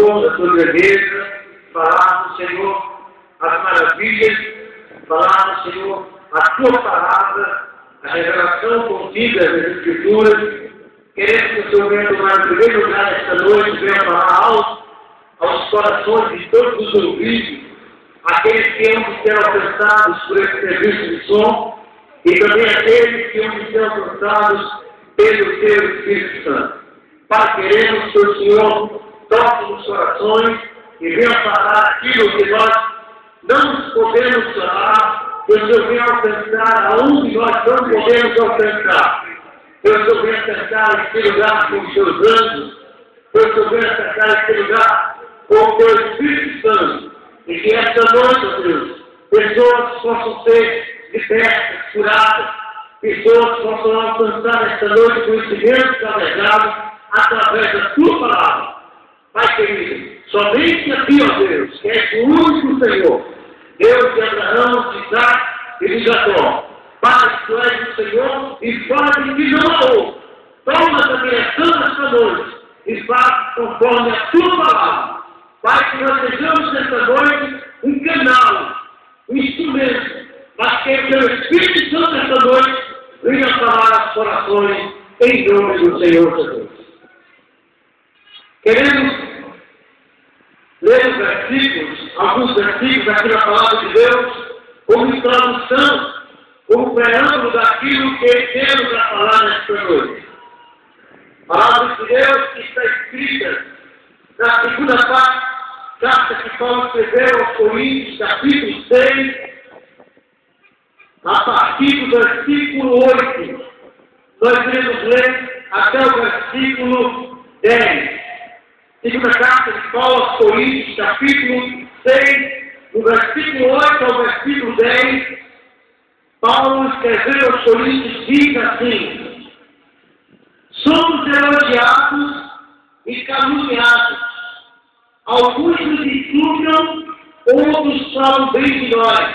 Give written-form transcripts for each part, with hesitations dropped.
louvor da tua grandeza, falar, Senhor, as maravilhas, falar, Senhor, a tua palavra, a revelação contida nas Escrituras. Queremos que o Senhor venha tomar o primeiro lugar esta noite, venha falar aos corações de todos os ouvidos, aqueles que hão de ser alcançados por esse serviço de som, e também aqueles que hão de ser alcançados pelo teu Espírito Santo. Pai, queremos que o Senhor toque nos corações e venha falar aquilo que nós não podemos falar, que o Senhor venha alcançar aonde nós não podemos alcançar. Que o Senhor venha alcançar esse lugar com os seus anjos, que o Senhor venha alcançar esse lugar com o teu Espírito Santo. E que esta noite, ó Deus, pessoas possam ser libertas, curadas, pessoas possam alcançar esta noite conhecimento da verdade através da tua palavra. Pai querido, somente a ti, ó Deus, que és o único Senhor, Deus de Abraão, de Isaac e de Jacó. Pai, tu és o Senhor e fala de que não há outro. Toma a direção nesta noite e faz conforme a tua palavra. Pai, que nós sejamos nesta noite um canal, um instrumento, mas que o teu Espírito Santo nesta noite venha falar aos corações em nome do Senhor Jesus. Queremos ler os versículos, alguns versículos aqui na palavra de Deus, como introdução, como preâmbulo daquilo que temos a falar nesta noite. A palavra de Deus que está escrita na segunda parte, carta que Paulo escreveu aos Coríntios, capítulo 6, a partir do versículo 8. Nós iremos ler até o versículo 10. Segunda carta de Paulo aos Coríntios, capítulo 6, do versículo 8 ao versículo 10, Paulo escreveu aos Coríntios, diz assim: somos elogiados e caluniados. Alguns nos insultam, outros falam bem de nós.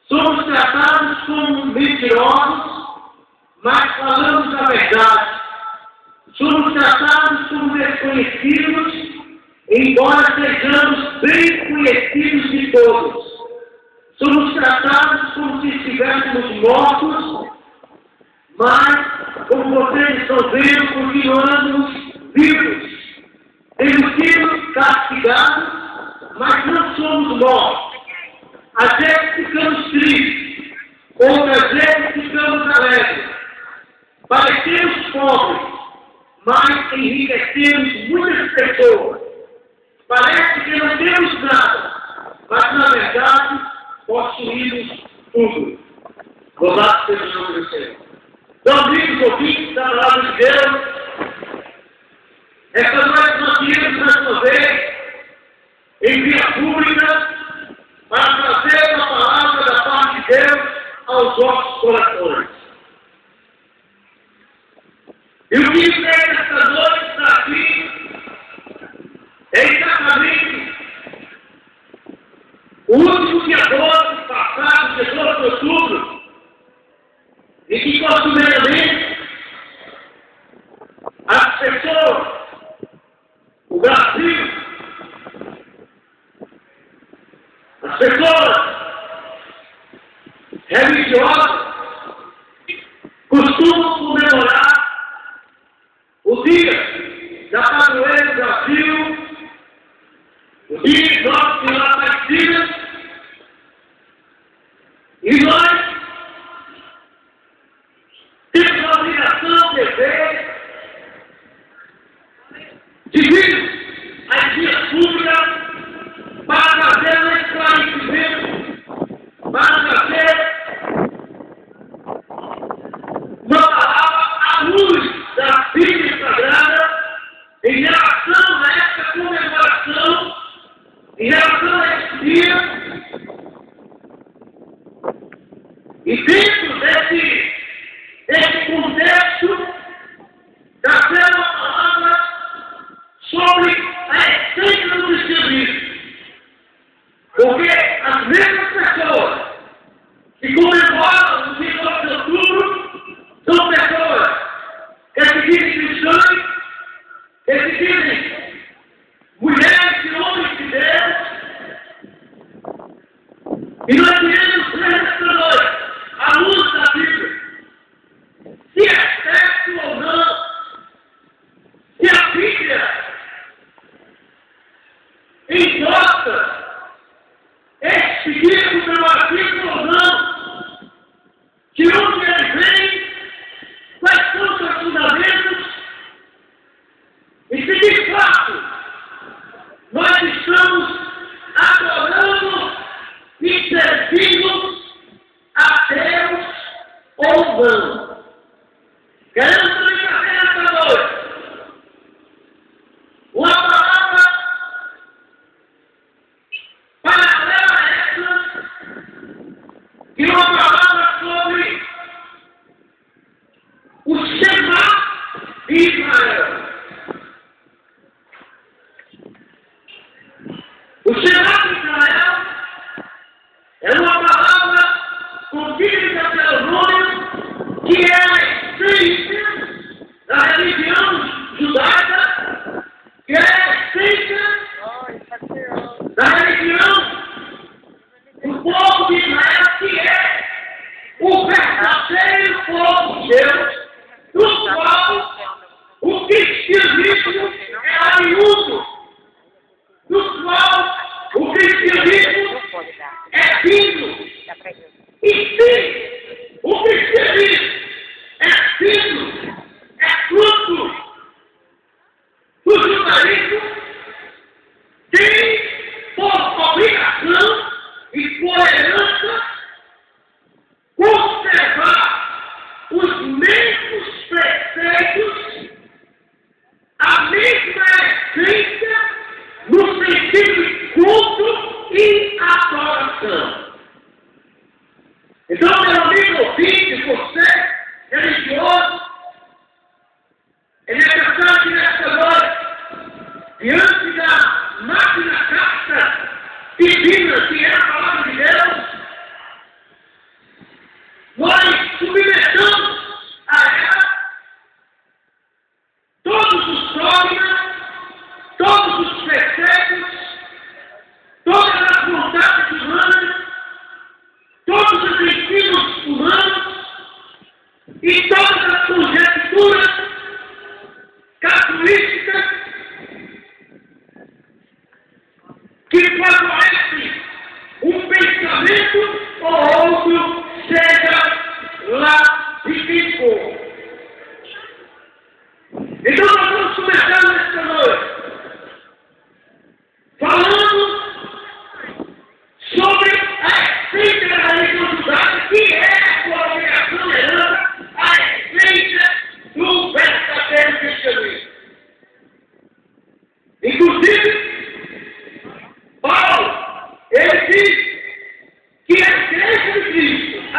Somos tratados como mentirosos, mas falamos a verdade. Somos tratados como desconhecidos, embora sejamos bem conhecidos de todos. Somos tratados como se estivéssemos mortos, mas, como vocês estão vendo, continuamos vivos. Temos sido castigados, mas não somos mortos. Às vezes ficamos tristes, outras vezes ficamos alegres. Parecemos pobres, mas enriquecemos muitas pessoas. Parece que não temos nada, mas na verdade possuímos tudo. Louvado seja o nome do Senhor. Então, amigos ouvintes da palavra de Deus, esta noite nós viemos mais uma vez em via pública para trazer a palavra da parte de Deus aos nossos corações. E o que vem esta noite está aqui é exatamente o último dia 12 passado, dia 12 de outubro, e que costumeiramente as pessoas, o Brasil, as pessoas religiosas costumam comemorar o dia da padroeira do Brasil, o dia de Nossa Senhora Aparecida, e nós temos a obrigação, dever, de vir às vias públicas para fazer um esclarecimento, para fazer uma palavra à luz da Bíblia Sagrada em relação a essa comemoração, em relação a esse dia. E dentro desse contexto, trazer uma palavra sobre a essência do cristianismo. Porque as mesmas pessoas que comemoram o dia 12 de outubro são pessoas que se dizem cristãs, que se dizem mulheres e homens de Deus, e nós queremos ver esta noite, à luz da Bíblia, se é certo ou não, se a Bíblia endossa este livro pelo artigo ou não, de onde ele vem, quais são os seus fundamentos, e se de fato nós estamos adorando e servindo a Deus ou não. Queremos também fazer essa noite uma palavra paralela a essa, e uma palavra sobre o Shema de Israel. O Shema de Israel é uma palavra contida em Deuteronômio que é a essência da religião judaica, que é a essência da religião do povo de Israel, que é o verdadeiro povo de Deus, do qual o cristianismo é oriundo, do qual o cristianismo é vindo. E sim, o cristianismo é vindo, é fruto do judaísmo, tem por obrigação e por herança conservar os mesmos preceitos, a mesma essência, no sentido de culto e adoração. Então, meu amigo ouvinte, você, religioso, é necessário que nesta noite, diante da máquina casta divina, que é a palavra de Deus, nós submetamos a ela todos os dogmas, todos os preceitos, todas as vontades humanas, todos os ensinos humanos e todas as conjecturas casuísticas que favorecem um pensamento ou outro, seja lá de quem for. Então nós vamos começar nesta noite falando sobre a essência da religião judaica, que é por obrigação herança a essência do verdadeiro cristianismo. Inclusive, Paulo, ele diz que a igreja de Cristo, a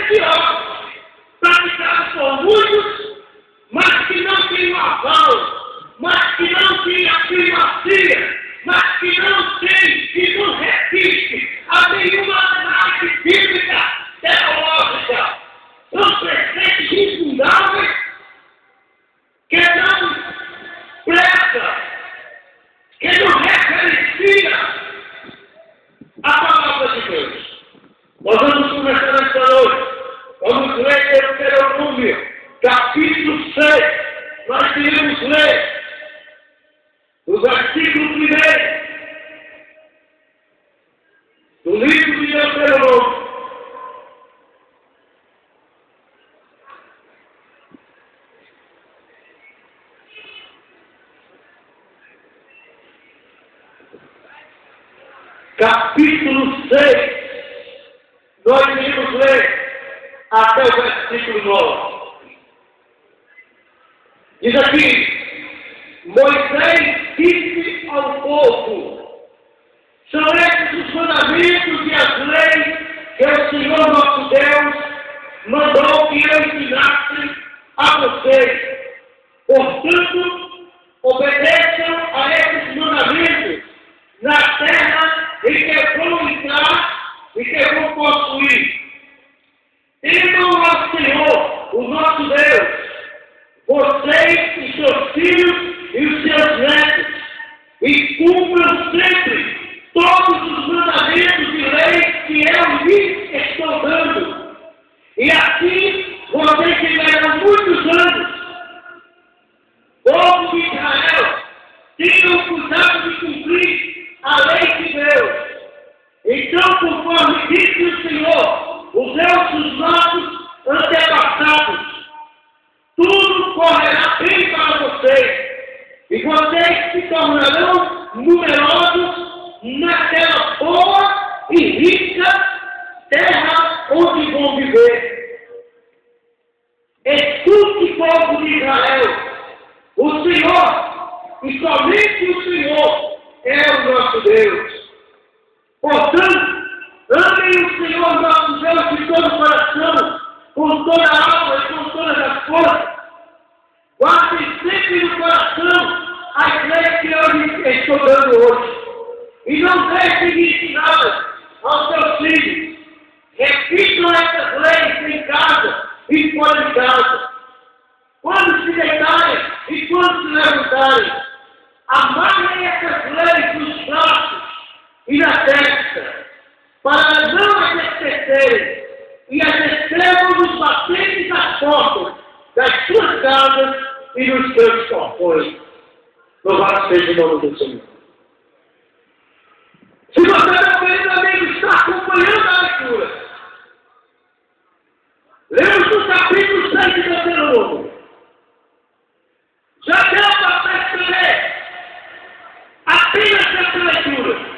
religiosos, praticados por muitos, mas que não têm um aval, mas que não têm a primazia, mas que não têm e não resiste a nenhuma análise bíblica, teológica. São preceitos infundáveis que não presta, que não referencia a palavra de Deus. Nós vamos começar esta noite. Vamos ler Deuteronômio, capítulo 6. Nós iremos ler o versículo 1 do livro de Deuteronômio. Capítulo 6. Nós iremos ler até o versículo 9. Diz aqui: Moisés disse ao povo: são estes os mandamentos e as leis que o Senhor nosso Deus mandou que eu ensinasse a vocês. Portanto, obedeçam a estes mandamentos na terra em que eu vou entrar e que eu vou possuir. Temam ao Senhor, o nosso Deus, vocês e seus filhos e os seus netos, e cumpram sempre todos os mandamentos e leis que eu lhes estou dando. E assim vocês viverão muitos anos. Povo de Israel, tenham cuidado de cumprir a lei de Deus. Então, conforme disse o Senhor, os nossos antepassados, tudo correrá bem para vocês, e vocês se tornarão numerosos naquela boa e rica terra onde vão viver. Escute, povo de Israel, o Senhor, e somente o Senhor, é o nosso Deus. Portanto, amem o Senhor nosso Deus de todo o coração, com toda a alma e com todas as forças. Guardem sempre no coração as leis que eu lhes estou dando hoje. E não deixem de ensiná-las aos seus filhos. Repitam essas leis em casa e fora de casa. Quando se deitarem e quando se levantarem, amarrem essas leis nos braços e na testa, para não as esquecerem, e as escrevam nos batentes das portas das suas casas e nos seus portões. Louvado seja o nome do Senhor. Se você, meu querido amigo, está acompanhando a leitura, lemos o capítulo 6 de Deuteronômio. Já deu para perceber apenas essa leitura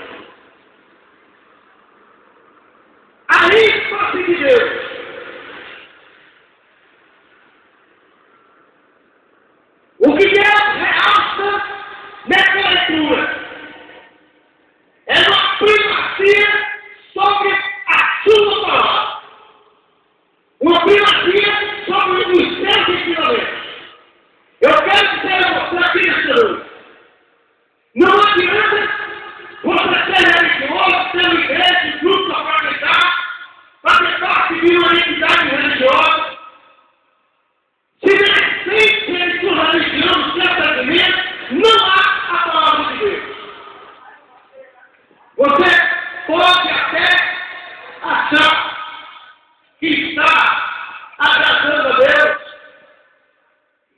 a ênfase de Deus. O que Deus realça nessa leitura é uma primazia sobre a sua palavra, uma primazia sobre os seus ensinamentos. Eu quero dizer a você aqui nessa noite: não adianta você ser religioso, ser uma igreja, um grupo para tentar seguir uma entidade religiosa. Se de repente sua religião, no seu segmento, não há a palavra de Deus. Você pode até achar que está agradando a Deus,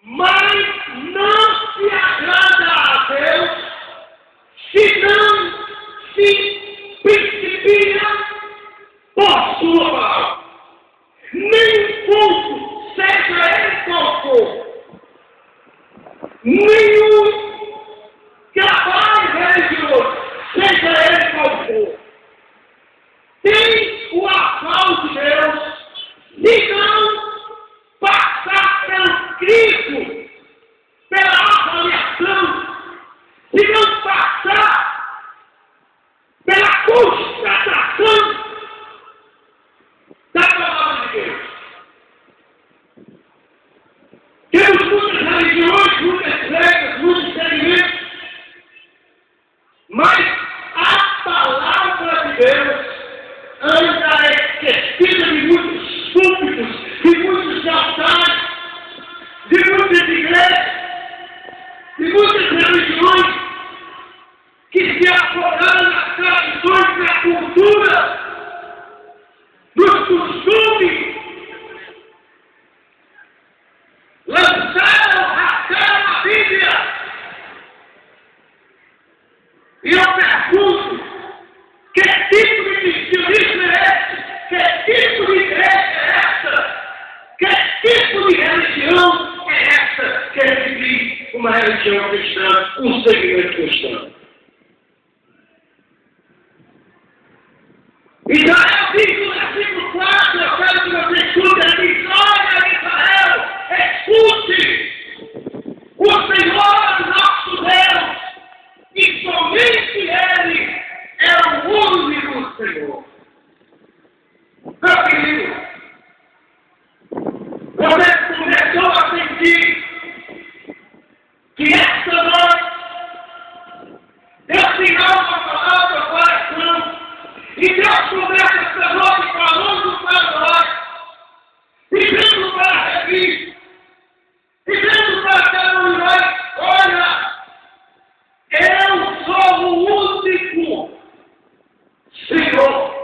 mas não se agrada a Deus se não se principia por sua palavra. Nem culto, seja ele qual for, nenhum trabalho religioso, seja ele qual for, tem o aval de Deus se não passar pelo Cristo, pela avaliação, se não passar pela constatação da palavra de Deus. muitas igrejas, de muitas religiões, que se apoiaram nas tradições, na cultura, nos costumes, rasgaram a Bíblia. E eu pergunto, que tipo de cristianismo é esse? Que tipo de igreja é essa? Que tipo de religião é essa que ele diz uma religião cristã, um segmento cristão? Israel diz no versículo 4, eu quero que você escute, ele diz: olha, Israel, escute, o Senhor nosso Deus, e somente Ele é o único Senhor. Meu querido, você começou a sentir que esta noite Deus te dá uma palavra ao coração, e Deus começa esta noite falando para nós, dizendo para a revista, dizendo para cada um de nós: olha, eu sou o único Senhor.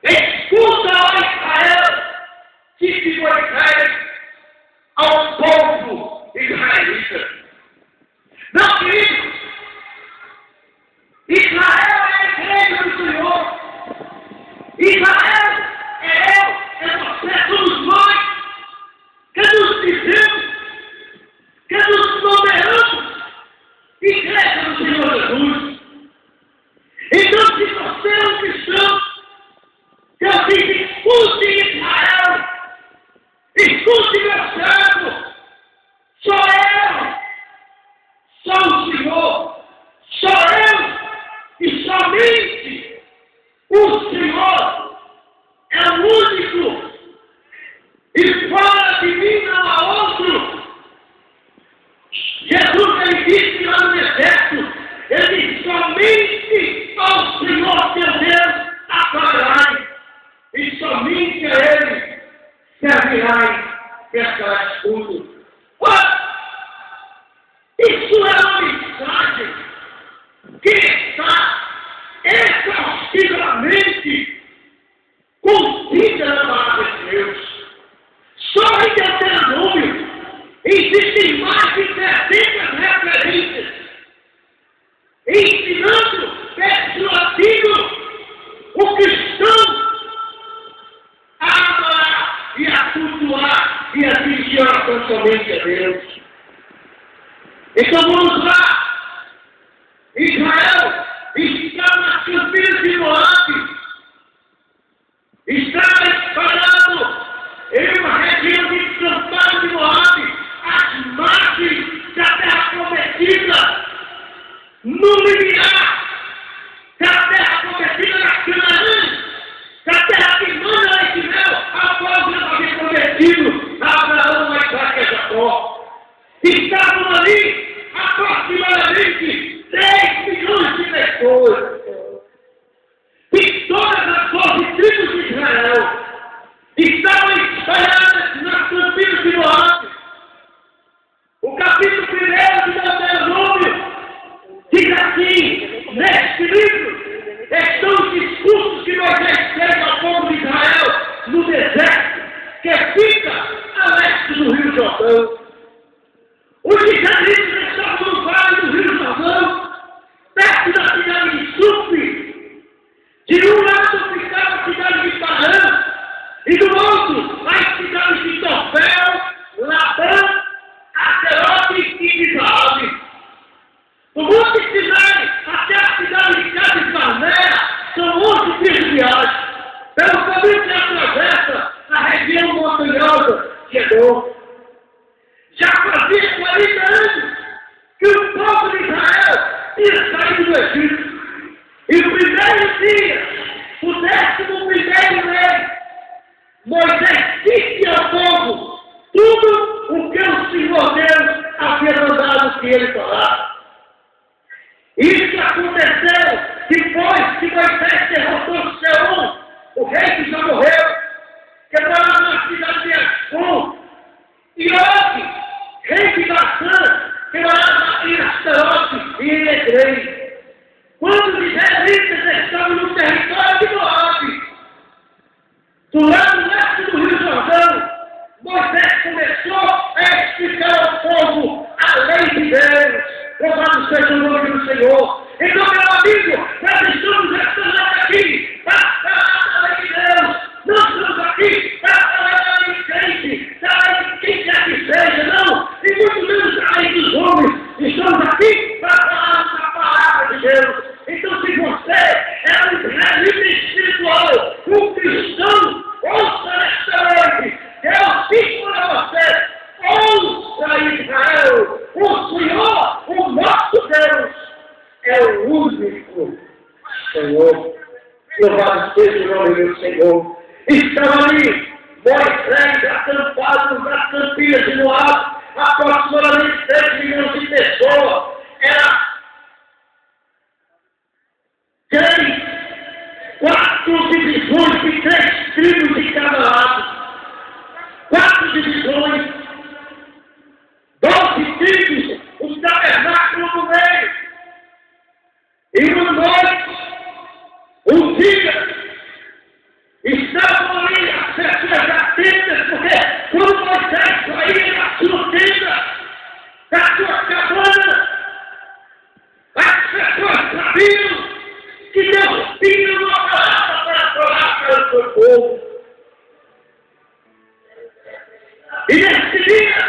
Escuta, ó Israel, disse Moisés ao povo israelita. Não, querido, Israel é a igreja do Senhor. Israel é eu, é você, somos nós, que nos dizemos, que nos numeramos igreja do Senhor Jesus. Então, se você é um cristão, Deus diz: escute Israel, escute meu servo, sou eu, sou o Senhor, sou eu, e somente o Senhor é o único, e fora de mim não há outro. Jesus, ele disse lá no deserto, ele disse: somente ao Senhor teu Deus adorai, e somente a Ele servirás, prestarás culto. Isso é uma mensagem que está exaustivamente contida na palavra de Deus. Só em Deuteronômio existem mais de 300 referências ensinando persuadindo o cristão a amar e a cultuar e a dirigir oração somente a Deus. Então vamos lá. Israel está nas campinas de Moabe, está espalhado em uma região de descampado de Moabe, as margens da terra prometida, no limiar da terra prometida na Canaã, da terra que manda leite e mel, a qual Deus havia prometido a Abraão, a Isaac e a Jacó. Estavam ali aproximadamente 3 milhões de pessoas, de todas as 12 tribos de Israel, estavam espalhadas nas campinas de Moabe. O capítulo 1 de Deuteronômio diz assim: neste livro estão os discursos que Moisés fez ao povo de Israel no deserto, que fica a leste do Rio Jordão. Os israelitas estavam no vale do Rio Jordão, perto da cidade de Sufi. De um lado ficava a cidade de Parã, e do outro as cidades de Tofel, Labã, Azerote e Gileade. Do Monte Sinai até a cidade de Cades Barnea são 11 dias de viagem, pelo caminho que atravessa a região montanhosa de Edom. Já fazia 40 anos que o povo de Israel tinha saído do Egito. E no primeiro dia, o 11º mês, Moisés disse ao povo tudo o que o Senhor Deus havia mandado que ele falasse. Isso aconteceu depois que Moisés derrotou Seom, o rei que já morreu, que morava na cidade de Ascom, das Campinas de Moab, aproximadamente 3 milhões de pessoas. Era 4 divisões de 3 tribos de cada lado. 4 divisões, 12 tribos, os tabernáculos no meio. E uma noite, um dia, estavam ali as pessoas das tendas, porque quando Moisés saía da sua tenda, da sua cabana, as pessoas sabiam que Deus tinha uma palavra para falar para o seu povo. E nesse dia,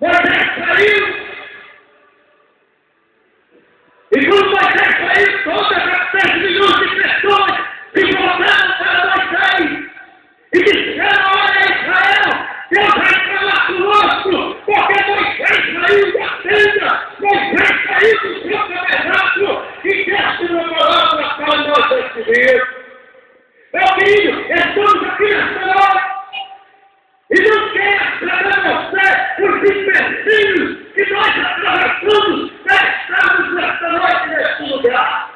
Moisés saiu. E quando Moisés saiu, todas as 3 milhões de pessoas se voltaram para Moisés e disseram: olha, Israel, Deus vai falar conosco, porque Moisés saiu da tenda, Moisés saiu do seu tabernáculo e disse uma palavra para nós esse dia. Meu filho, estamos aqui nesta noite. E não quero trazer você os empecilhos que nós atravessamos para estarmos nesta noite neste lugar.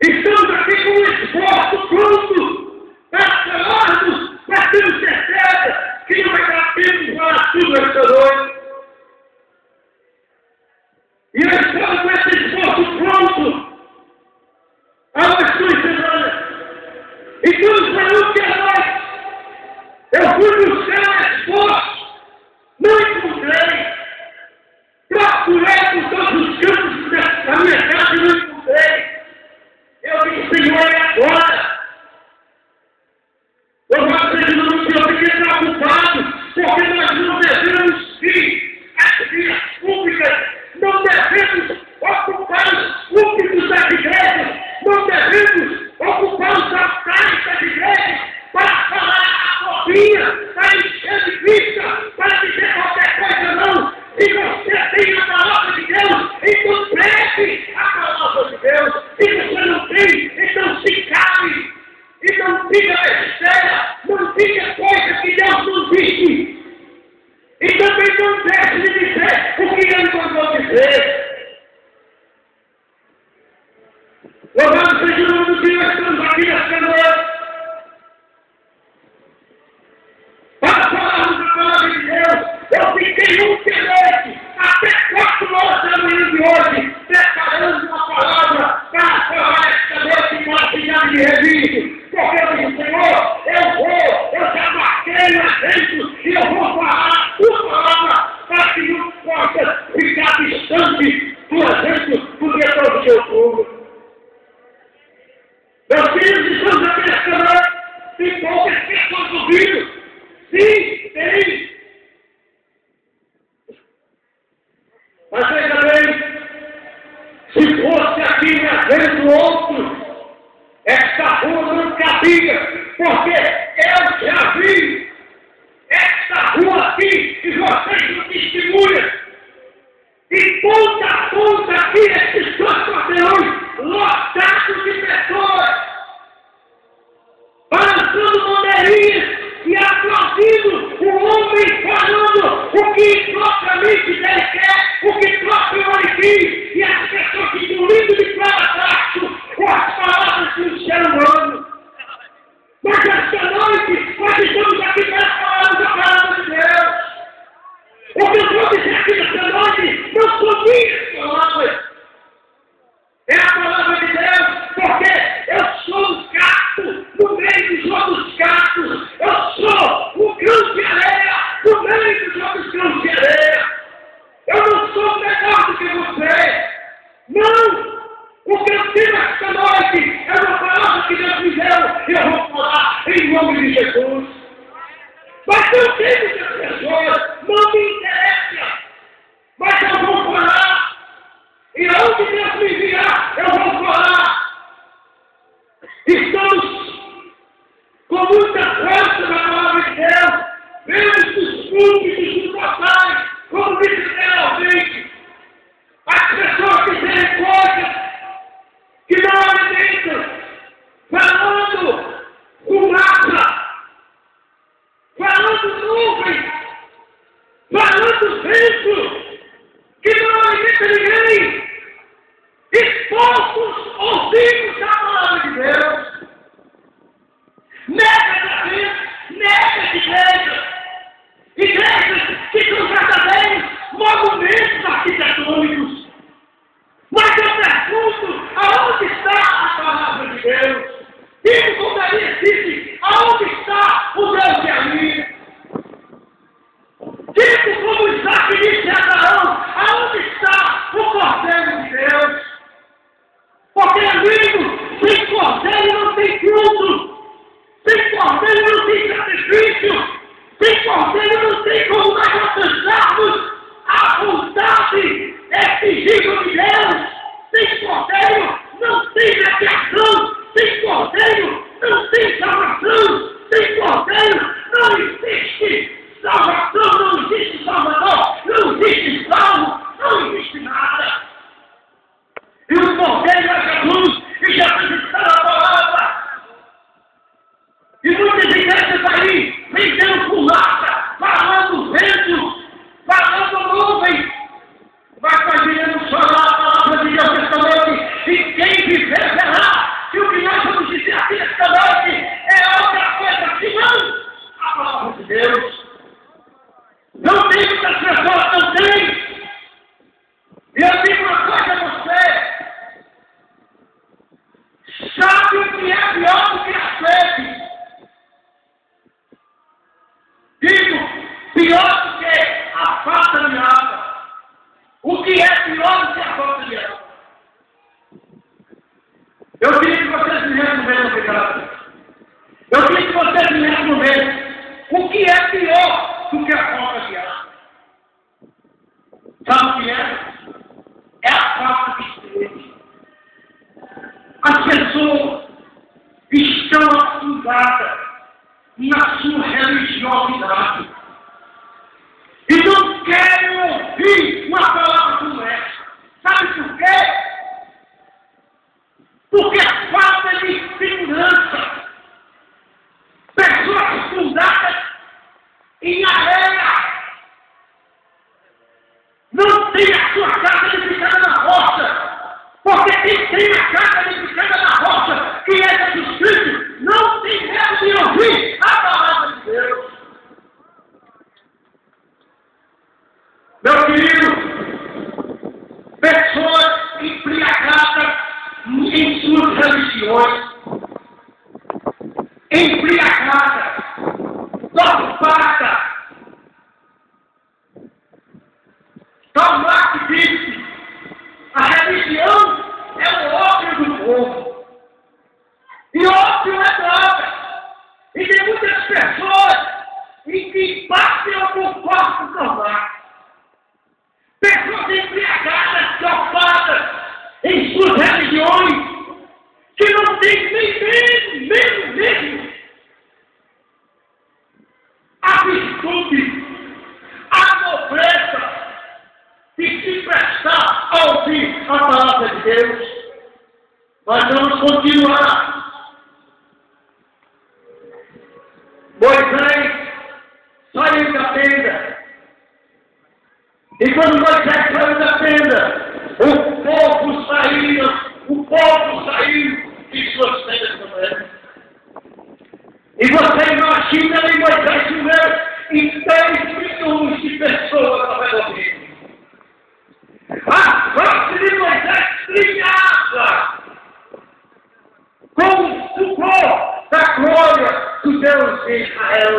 Estamos aqui com um esforço pronto para falarmos, mas temos certeza que não vai dar tempo de falar tudo esta noite. E eu estava com esse esforço pronto há umas 2 semanas. E quando saiu que a noite, eu fui buscar esforço, não encontrei. Procurei por todos os cantos da minha casa e não encontrei. Eu disse: Senhor, é agora. Eu vou dizer no Senhor, eu fiquei preocupado, porque nós não devemos ir às vias públicas, não devemos ocupar os púlpitos das igrejas, não devemos ocupar os altares das igrejas para falar a fofinha, para encher de vista, para dizer qualquer coisa, não. Se você tem a palavra de Deus, então pregue a palavra de Deus. Se você não tem, então se cale. E não diga besteira, não diga coisa que Deus não disse. E também não deixe de dizer o que Ele mandou dizer. Louvado seja o nome do Senhor, estamos aqui nesta noite para falarmos a palavra de Deus. Eu fiquei ontem noite, até 4 horas da manhã de hoje, preparando uma palavra para falar esta noite com a cidade de Reviso. Porque eu disse: Senhor, eu já marquei o evento e eu vou falar uma palavra para que não possa ficar distante do evento, porque é todo o seu povo. Meus filhos, estamos aqui nesta noite, tem poucas pessoas ouvindo. Sim, tem. Mas veja bem, se fosse aqui um evento outro, esta rua não cabia, porque eu já vi esta rua aqui, e vocês não testemunham, e ponta a ponta aqui, esses 2 quarteirões lotados de pessoas, balançando bandeirinhas e aplaudindo o homem falando o que propriamente ele quer, o que propriamente quis, e as pessoas ficam lindo de para baixo com as palavras do ser humano. Mas esta noite nós estamos aqui para falarmos a palavra de Deus. O que eu vou dizer aqui nesta noite não são minhas palavras, é a palavra de Deus, porque eu sou um gato no meio dos outros gatos, eu sou um grão de areia no meio dos outros grãos de areia. Eu não sou melhor do que você. Não! O que eu tenho esta noite é uma palavra que Deus me deu e eu vou falar em nome de Jesus. Mas eu tenho que as pessoas não me interessam, mas eu vou falar. E onde Deus me enviar, eu vou falar. Estamos com muita força na palavra de Deus. Vemos os púlpitos dos portais, como disse anteriormente. As pessoas que têm coisas que não alimentam, falando fumaça, falando dessa igreja. Igrejas que são verdadeiros monumentos arquitetônicos. Mas eu pergunto, aonde está a palavra de Deus? E como Maria disse, aonde está o Deus de Elias? Tipo como Isaac disse a Abraão, aonde está o Cordeiro de Deus? Porque, amigo, sem Cordeiro não tem culto, sem Cordeiro não tem sacrifício, sem Cordeiro não tem como nós alcançarmos a vontade exigível de Deus. Sem Cordeiro não tem mediação, sem Cordeiro não tem salvação, sem Cordeiro não existe salvação, não existe salvador, não existe salvo, não existe nada. E o Cordeiro é Jesus, e Jesus está na palavra. E muitas igrejas aí, vendendo fumaça, falando vento, falando nuvem, vai fazendo chorar a palavra de Deus esta noite, e quem viver verá que o que nós vamos dizer aqui esta noite é outra coisa senão a palavra de Deus. Não tem muitas pessoas, não tem. E eu digo uma coisa a você. Sabe o que é pior do que a sede? Digo, pior do que a falta de água. O que é pior do que a falta de água? Eu queria que vocês me respondessem, obrigado. Eu queria que vocês me respondessem. O que é pior do que a falta de água? Sabe o que é? É a falta de sede. As pessoas estão afundadas na sua religiosidade e não querem ouvir uma palavra como essa. Sabe por quê? Porque a falta de segurança. Pessoas fundadas em areia. Não tem a sua casa edificada na rocha. Porque quem tem a casa edificada na rocha, que é Jesus Cristo, não tem medo de ouvir a palavra de Deus. Meu querido, pessoas embriagadas em suas religiões, embriagadas, dopadas. Então, Marx disse, a religião é o ópio do povo. E ópio é droga. E tem muitas pessoas em que batem algum corpo normal. Pessoas embriagadas, dopadas em suas religiões, que não têm nem mesmo a virtude, a nobreza de se prestar a ouvir a palavra de Deus. Nós vamos continuar. Moisés saiu da tenda. E quando Moisés saiu da tenda, o povo saiu de suas tendas também. E você imagina em Moisés em 10 milhões de pessoas ao redor dele. A face de Moisés brilhava com o fulgor da glória do Deus de Israel.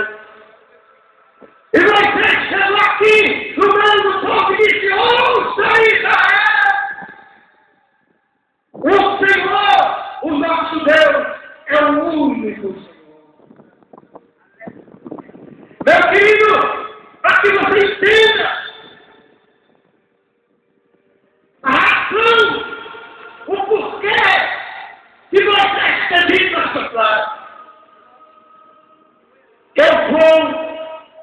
E Moisés chegou aqui no meio do povo e disse: ouça Israel! O Senhor, o nosso Deus, é o único Senhor. Meu querido, para que você entenda a razão, o porquê que Moisés ter dito essa frase. Eu vou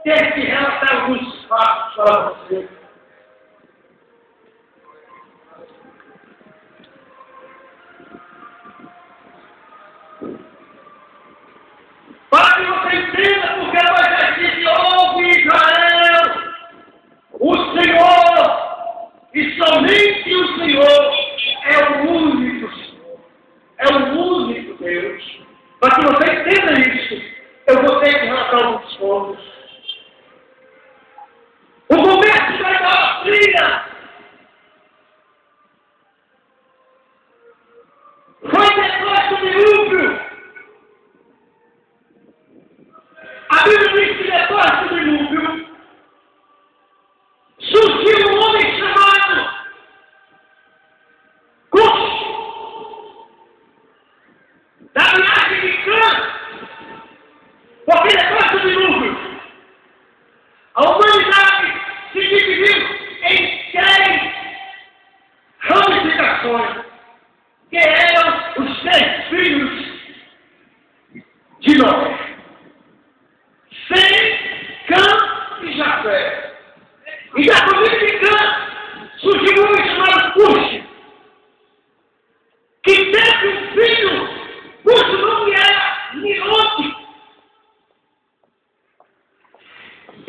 ter que relatar alguns fatos para você. Para que você entenda porque Moisés disse: ouve Israel, o Senhor, e somente o Senhor é o único Senhor, é o único Deus. Para que você entenda isso, eu vou ter que relatar alguns pontos.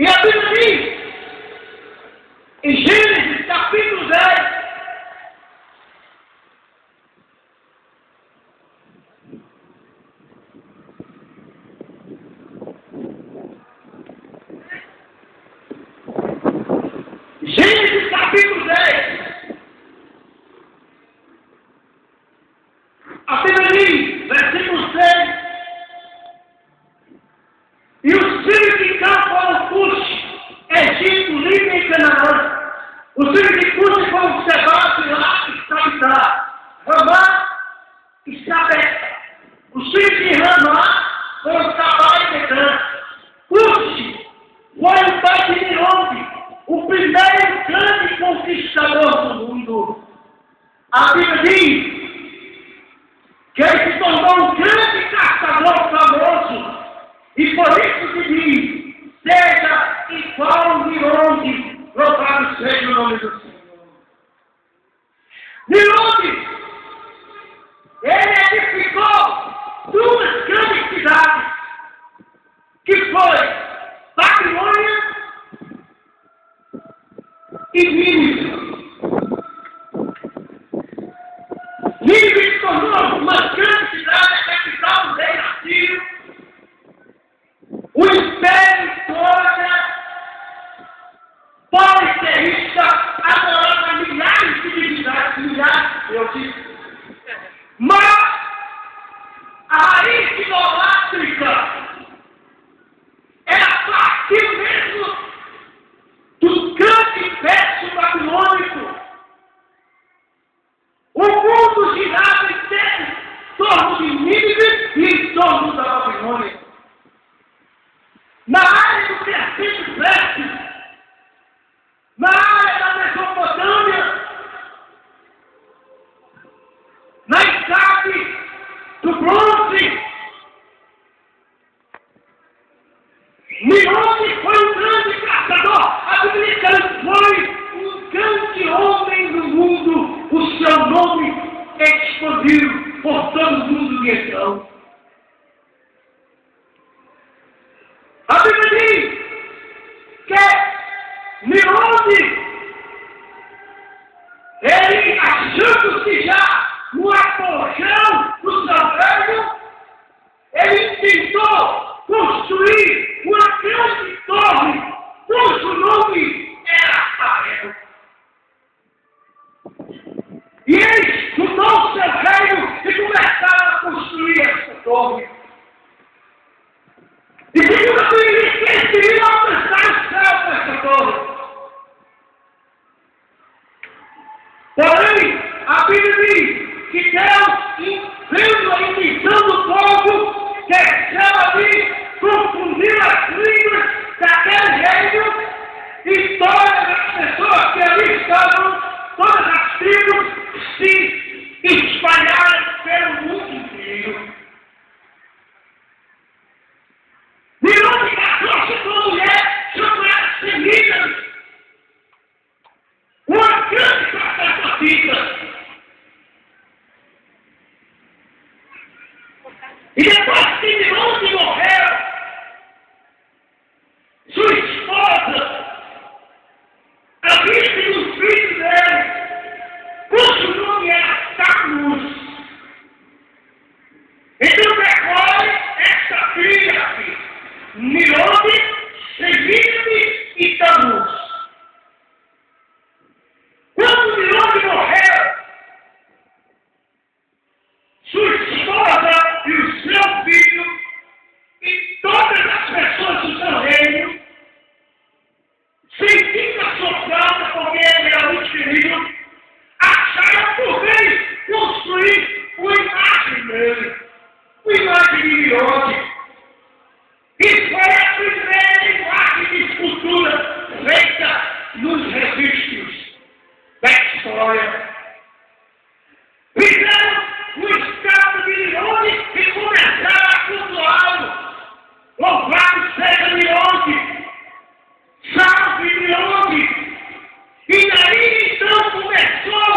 E a Bíblia diz, em Gênesis capítulo 10, Gênesis capítulo 10, a Bíblia diz, versículo 6, e os filhos de Cã foram Cush, Egito, Líbia e Canaã. Os filhos de Cush foram Sebá, Silá e Sabitá, Ramá e Sabé. Os filhos de Ramá foram Sabá e Dedã. Cush foi o pai de Nirombe, o primeiro grande conquistador do mundo. A Bíblia diz que ele se tornou um grande caçador famoso. E por isso se diz, seja igual Nirombe, louvado seja o nome do Senhor. Nirombe, ele edificou duas grandes cidades, que foi Babilônia e Nínive. Nínive se tornou uma grande cidade, a capital do rei Assírio. O Império politeísta adorava milhares de divindades, eu disse. Mas a raiz idolátrica era partiu mesmo do grande verso babilônico. O mundo girava em torno de Nínive e em torno da Babilônia. Na área do Terceiro Verso, na área da Mesopotâmia, na idade do bronze, Nirombe foi um grande caçador. A Bíblia diz que ele foi um grande homem no mundo. O seu nome expandiu por todo o mundo de então. A Bíblia diz que Nirombe, ele achando-se já no apogeu do seu reino, ele tentou construir uma grande torre, cujo nome era Rafael. E ele juntou seu reino e começaram a construir essa torre. E segundo a Bíblia, eles queriam alcançar o céu com essa torre. Porém, a Bíblia diz que Deus, vendo a intenção do povo, desceu ali, confundiu as línguas daquele reino, e todas as pessoas que ali estavam, todas as tribos, se espalharam pelo mundo inteiro. Nirombe casou-se com uma mulher chamada Semíramis, uma grande sacerdotisa. E depois que Nirombe morreu, sua esposa, a virgem do filho dele, cujo nome era Tammuz. Então decorre essa filha aqui, Nirombe, Semíramis e Tammuz. Quando Nirombe morreu, sua esposa e o seu filho e todas as pessoas do seu reino, sentindo a sua falta, porque ele era muito querido, acharam por bem construir uma imagem dele, uma imagem de Nirombe. E foi a primeira imagem de escultura feita nos registros da história. Fizeram o estátua de Nirombe e começaram a cultuá-lo. Louvado seja Nirombe! Salve Nirombe! E daí então começou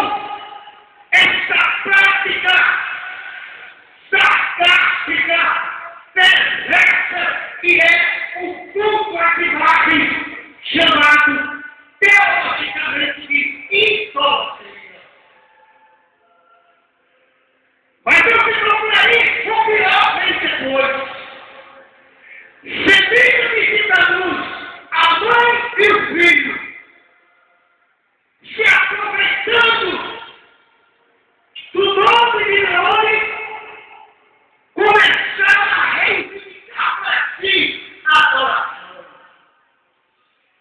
essa prática sarcástica, perversa, que é o culto às imagens foi chamado teologicamente de idolatria. Mas eu me procurei o pior vem depois. Servindo visita luz, a mãe e o filho, se aproveitando do nome de Leone, começaram a reivindicar para si a adoração.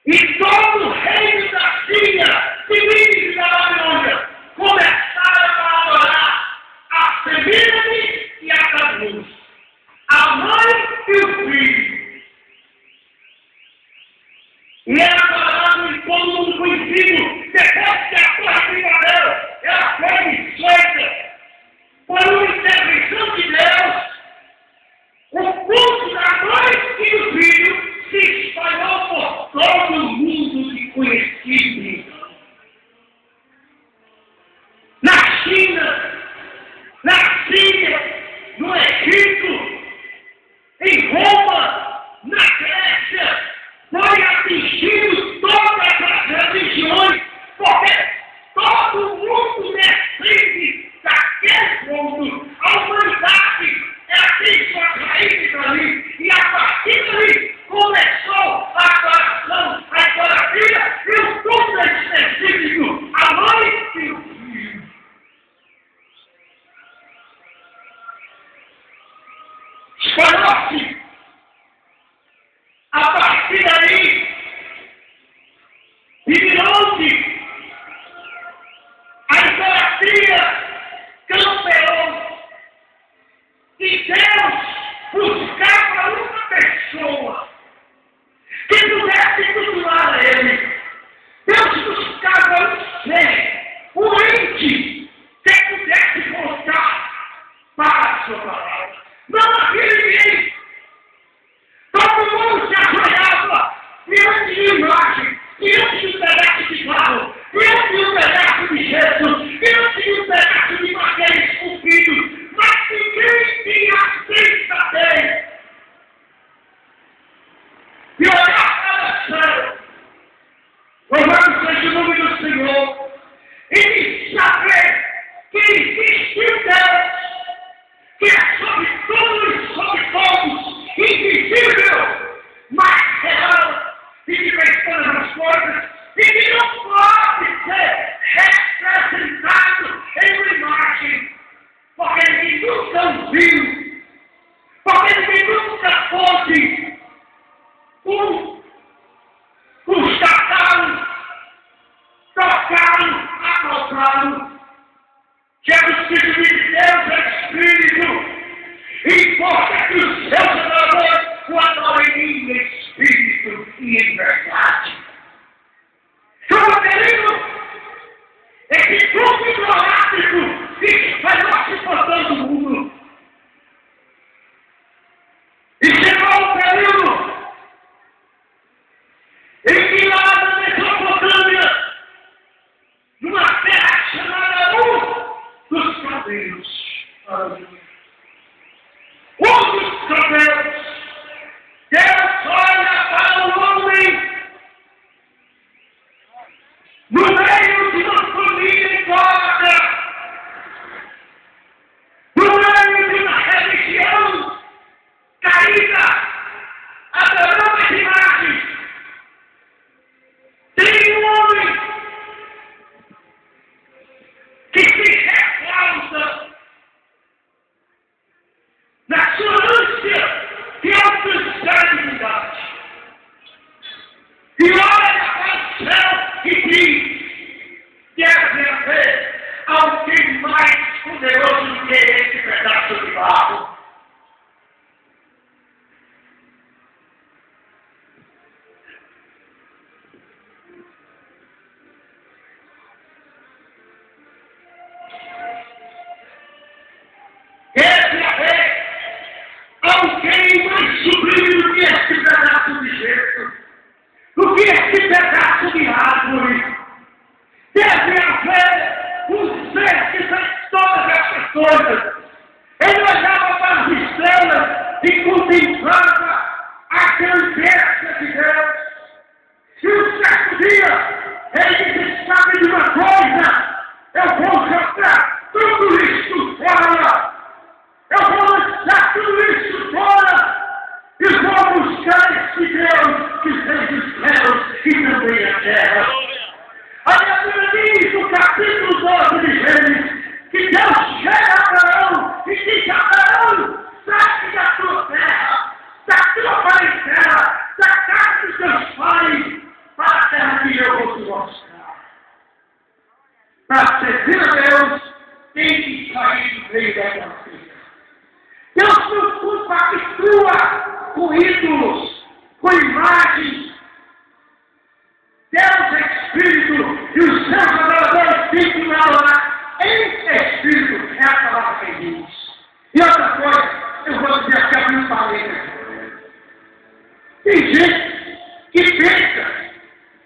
E todo o reino da Síria, Civis e da Babilônia, começaram a adorar a Semíramis e a Tammuz, a mãe e o filho. E era falado em todo mundo conhecido, depois que a porra primavera, ela foi desfeita por uma intervenção de Deus. O culto da mãe e do filho se espalhou por todo o mundo de conhecido. Na China, na Síria, no Egito, em Roma, na Grécia, foi atingido todas as religiões, porque todo mundo depende daquele ponto. A humanidade tem suas raízes ali, e a partir dali começou a adoração, a idolatria e o culto específico, a mãe e o filho. Espalhou-se. A partir daí, virou-se a idolatria campeou. E Deus buscava uma pessoa que pudesse cultuar ele. Deus buscava um ser, um ente, que pudesse voltar para a sua palavra. Não havia ninguém. Todo mundo se ajoelhava diante de imagem, diante de um pedaço de barro, diante de um pedaço de gesso, diante de um pedaço de madeira esculpido, mas ninguém tinha a vista dele. E olhar para o céu, louvado seja o nome do Senhor, e saber que existe um Deus, que é sobre tudo e sobre todos, invisível, mas real, e que fez todas as coisas, e que não pode ser representado em uma imagem, porque ele nunca o viu, porque ele nunca pôde um feitos com imagem. Deus é Espírito e os seus adoradores ficam a adorar em Espírito. É a palavra que diz. E outra coisa, eu vou dizer aqui a minha família. Tem gente que pensa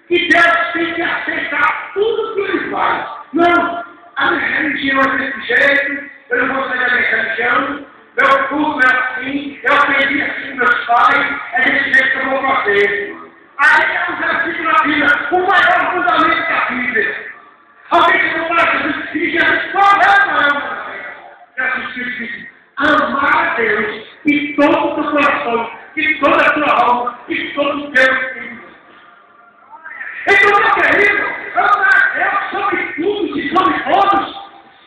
que Deus tem que aceitar tudo que ele faz. Não, a minha religião é desse jeito, eu não vou sair da minha religião, meu culto é assim, eu aprendi assim com meus pais, é desse jeito que eu vou fazer. Aí é um versículo na Bíblia, o maior fundamento da Bíblia. Alguém que não faz Jesus, e Jesus, qual é o maior fundamento? Jesus Cristo disse, amar a Deus de todo o teu coração, de toda a tua alma, de todo o teu espírito. Então, meu querido, amar a Deus sobre tudo e sobre todos,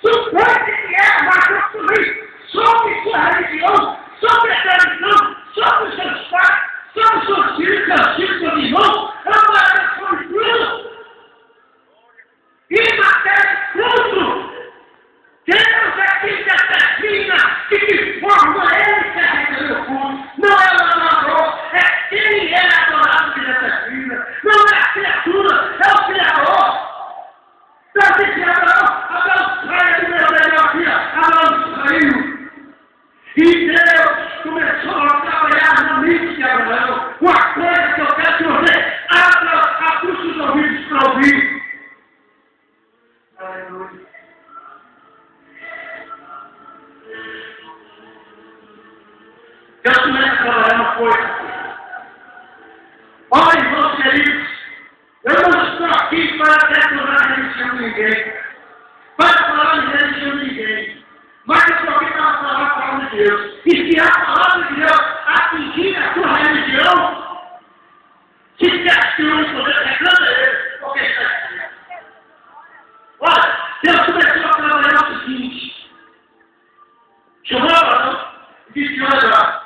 supõe que é amar Deus sobre sua religião, sobre a tradição, sobre os seus pais, sobre os seus filhos, seus irmãos, amar a Deus sobre tudo. E matéria tudo. Deus é quem determina e que forma ele quer receber o culto. Não é o adorador, é quem é adorado que determina. Não é a criatura, é o Criador. Deus disse a Abraão, saia do meu melhor dia. Abraão saiu. E Deus começou a trabalhar na mente de Abraão. Uma coisa que eu quero que você abra os ouvidos para ouvir. Aleluia. Deus começa a trabalhar uma coisa. Olha, irmãos queridos, eu não estou aqui para detonar a religião de ninguém, para falar de religião de ninguém, mas eu estou aqui para falar a palavra de Deus. E se a palavra de Deus atingir a sua religião, se questione poder, reclama ele, porque está aqui. Olha, Deus começou a trabalhar o seguinte: chamou Abraão e disse: olha,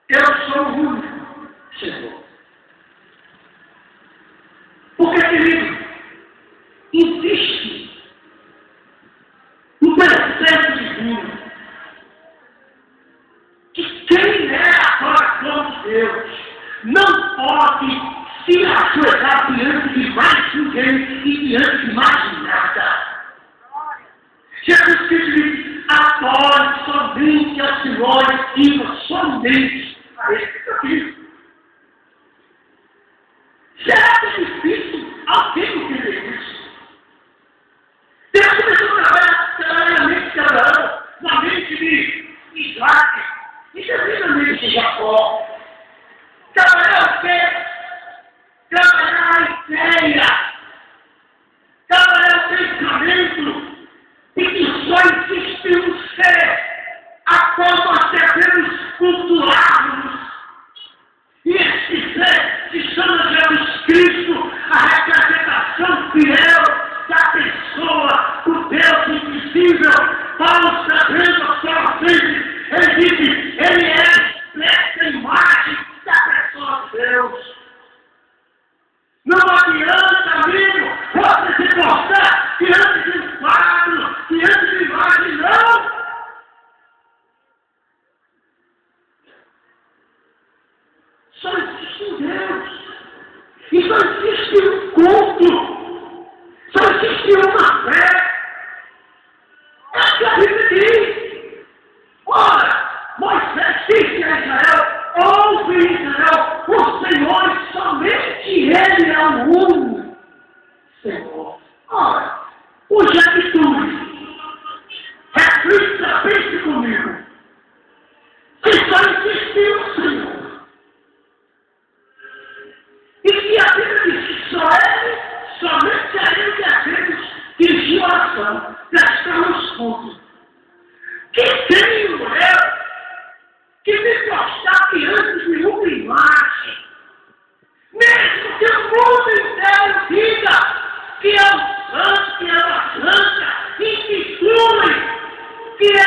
eu sou o único Senhor. Porque, querido, existe um preceito divino que quem é adorador de Deus não pode se ajoelhar diante de mais ninguém e diante de mais nada. Jesus Cristo disse: adore somente ao Senhor e somente a Ele. Será que é difícil alguém entender isso? Deus começou a trabalhar na mente de Abraão, na mente de Isaac, e também na mente de Jacó. Trabalhar o quê? Trabalhar a ideia, trabalhar o pensamento, e que só existe um ser a qual nós devemos cultuarmos. E esse ser se chama Jesus Cristo, a representação fiel da pessoa, do Deus invisível. Paulo escrevendo a sua frente, ele disse: ele é essa imagem da pessoa de Deus. Não adianta, amigo, você se mostrar diante de um quadro, diante de imagem, não. Só existe um Deus. E só existe um culto. Só existe uma fé. É o que a Bíblia diz. Ora, Moisés disse a Israel: ouve, Israel, o Senhor, somente Ele é o único Senhor. Ora, hoje é que tu reflita, pense comigo. Se só existe um Senhor, e que a Bíblia diz que só Ele, somente a Ele devemos dirigir oração, prestarmos cultos. Que tenho eu que me postar diante de uma imagem, mesmo que o mundo inteiro diga que é o santo, que é a santa, institui que é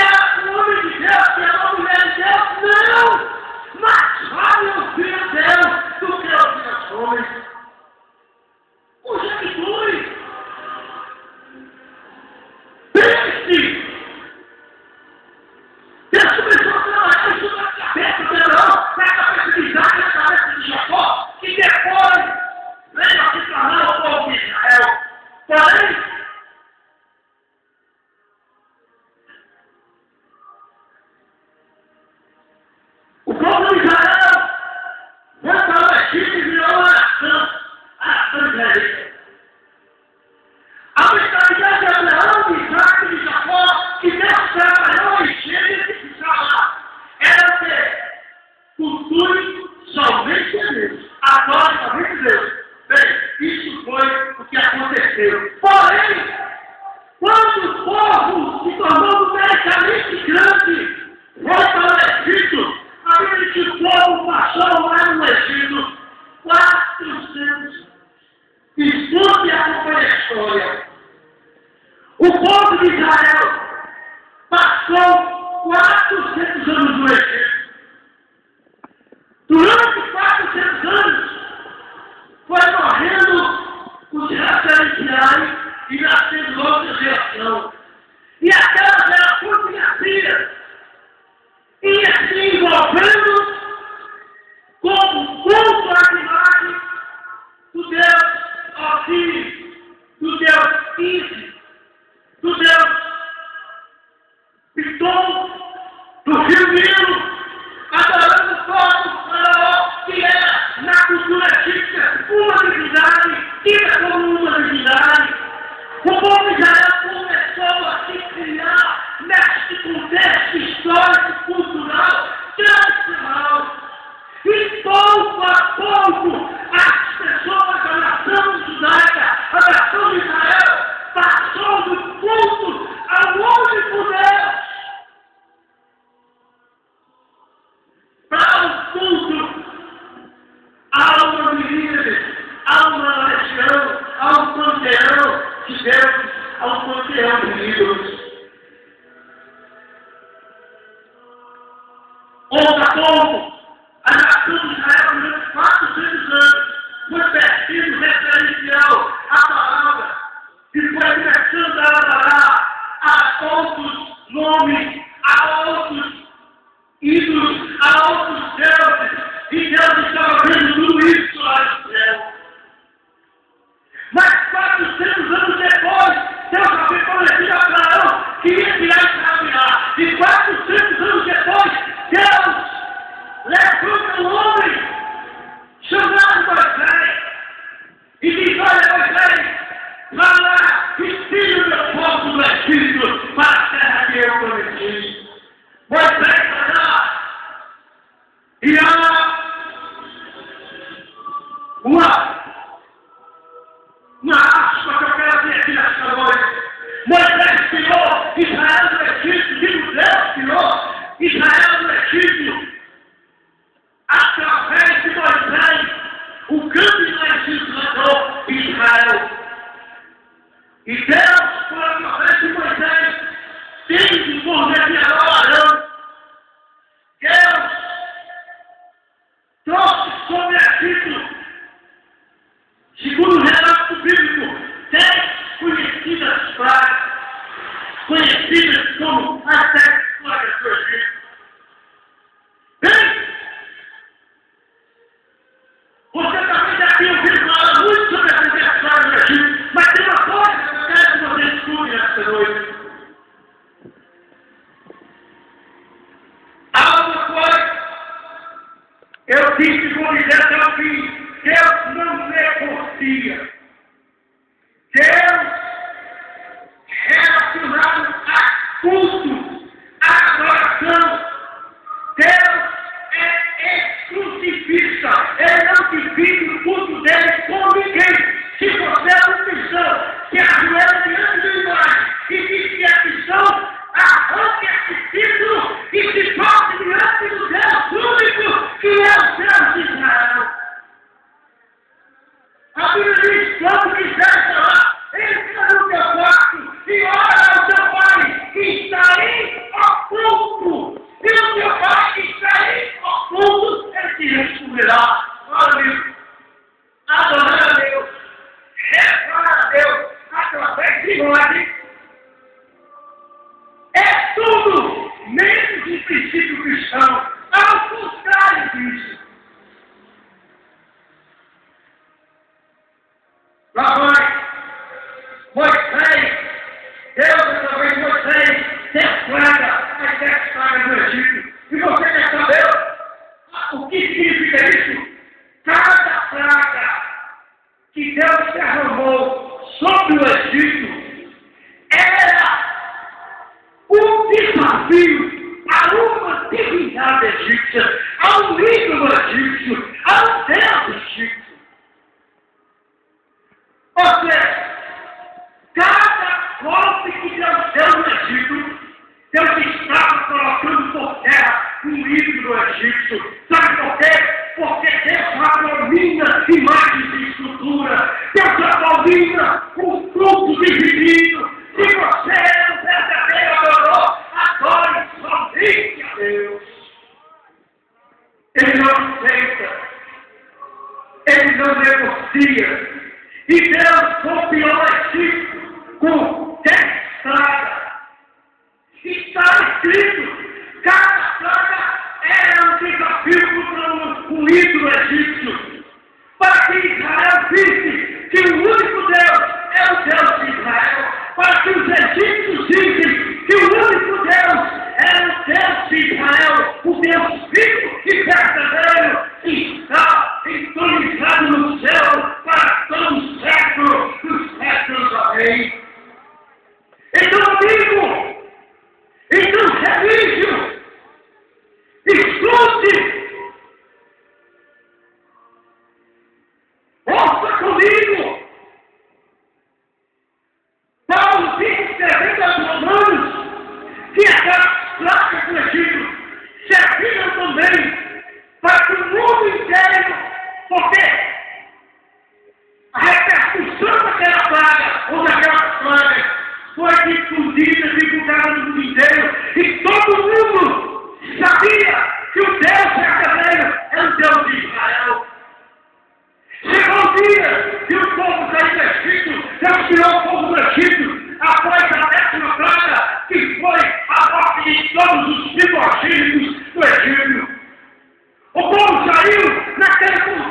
o homem de Deus, que é a mulher de Deus, não! Mas vale ouvir a Deus do que ouvir as coisas. O Jesus. Pense pouco, as pessoas, a nação judaica, a nação de Israel, passou do culto ao único Deus para o culto a uma miríade, a uma legião, a um panteão de deuses, a um panteão de ídolos. Outra pouco, a nação de Israel, durante 400 anos, foi perdido referencial à palavra, e foi começando a adorar a outros nomes, a outros ídolos, a outros deuses, e Deus estava vendo tudo isso lá no céu. Mas 400 anos depois, Deus havia prometido a Abraão que ia tirar Israel de lá. E 400 anos depois, Deus levanta um homem chamado Moisés e diz: olha, Moisés, vá lá e tira o meu povo do Egito para a terra que eu prometi. Moisés vai lá e há uma aspa que eu quero ver aqui nessa noite. Moisés tirou Israel do Egito, digo, Deus tirou Israel do Egito através de Moisés. O grande legislador de Israel. E Deus, por através de Moisés, tem por mediador Arão. Deus trouxe sobre Egito, segundo o relato bíblico, 10 conhecidas pragas, conhecidas como as 10 pragas do Egito. Bem, você também já tem ouvido falar muito sobre essas 10 pragas do Egito, mas tem uma coisa que eu quero que você escute nesta noite. Há uma coisa, eu disse com dizer até o fim, Deus não negocia. Deus, relacionado a culto, a adoração, Deus é exclusivista. Ele não divide o culto dele com ninguém. Se você é um cristão que ajoelha diante de imagem e diz que é cristão, arranque esse título e se coloque diante do Deus único que é o Deus de Israel. A Bíblia diz: quando quiser falar, entra no teu quarto e ora ao teu Pai que está aí oculto. E o teu Pai que está aí oculto, ele te responderá. Ora, adorar a Deus, rezar a Deus através de nós, é tudo menos um princípio cristão. Ao contrário disso. Lá vai Moisés, Deus através de Moisés, 10 pragas, as 10 pragas do Egito. E você quer saber o que significa isso? Cada praga que Deus derramou sobre o Egito era um desafio a uma divindade egípcia, a um ídolo egípcio, a um Deus egípcio. Ou seja, cada golpe que Deus deu no Egito, Deus estava colocando por terra um ídolo egípcio. Sabe por quê? Porque Deus abomina imagens de estrutura. Deus abomina o culto dividido. Se você é um verdadeiro adorador, adore somente a Deus. Ele não aceita. Ele não negocia. E Deus confiou o Egito com 10 pragas. Está escrito, cada praga era um desafio contra um ídolo egípcio. Para que Israel visse que o único Deus é o Deus de Israel. Para que os egípcios vissem que o único Deus é o Deus de Israel. O Deus vivo e verdadeiro está entronizado no céu para todo o século dos séculos. Amém. Então, amigo, então, relígio, escute,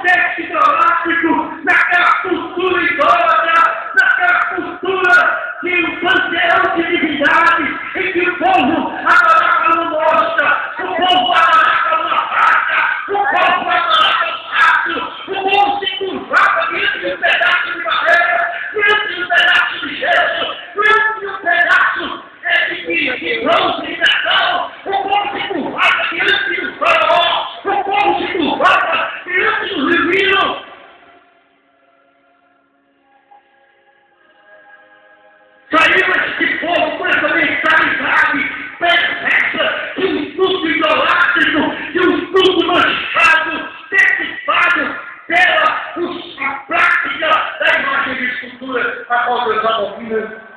sexo idolátrico, naquela cultura idólatra, naquela cultura de um panteão de divindades, em que o povo adorava uma mostra, o povo adorava uma vaca, o povo adorava um rato, o povo se curvava diante de um pedaço de madeira, diante de um pedaço de gesso, diante de um pedaço de bronze e metal, o povo se curvava diante do faraó, o povo se curvava diante do divino. Saiu esse povo com essa mentalidade perversa de um culto idolátrico, de um culto manchado, decupado pela a prática da imagem de escultura a qual Deus abomina.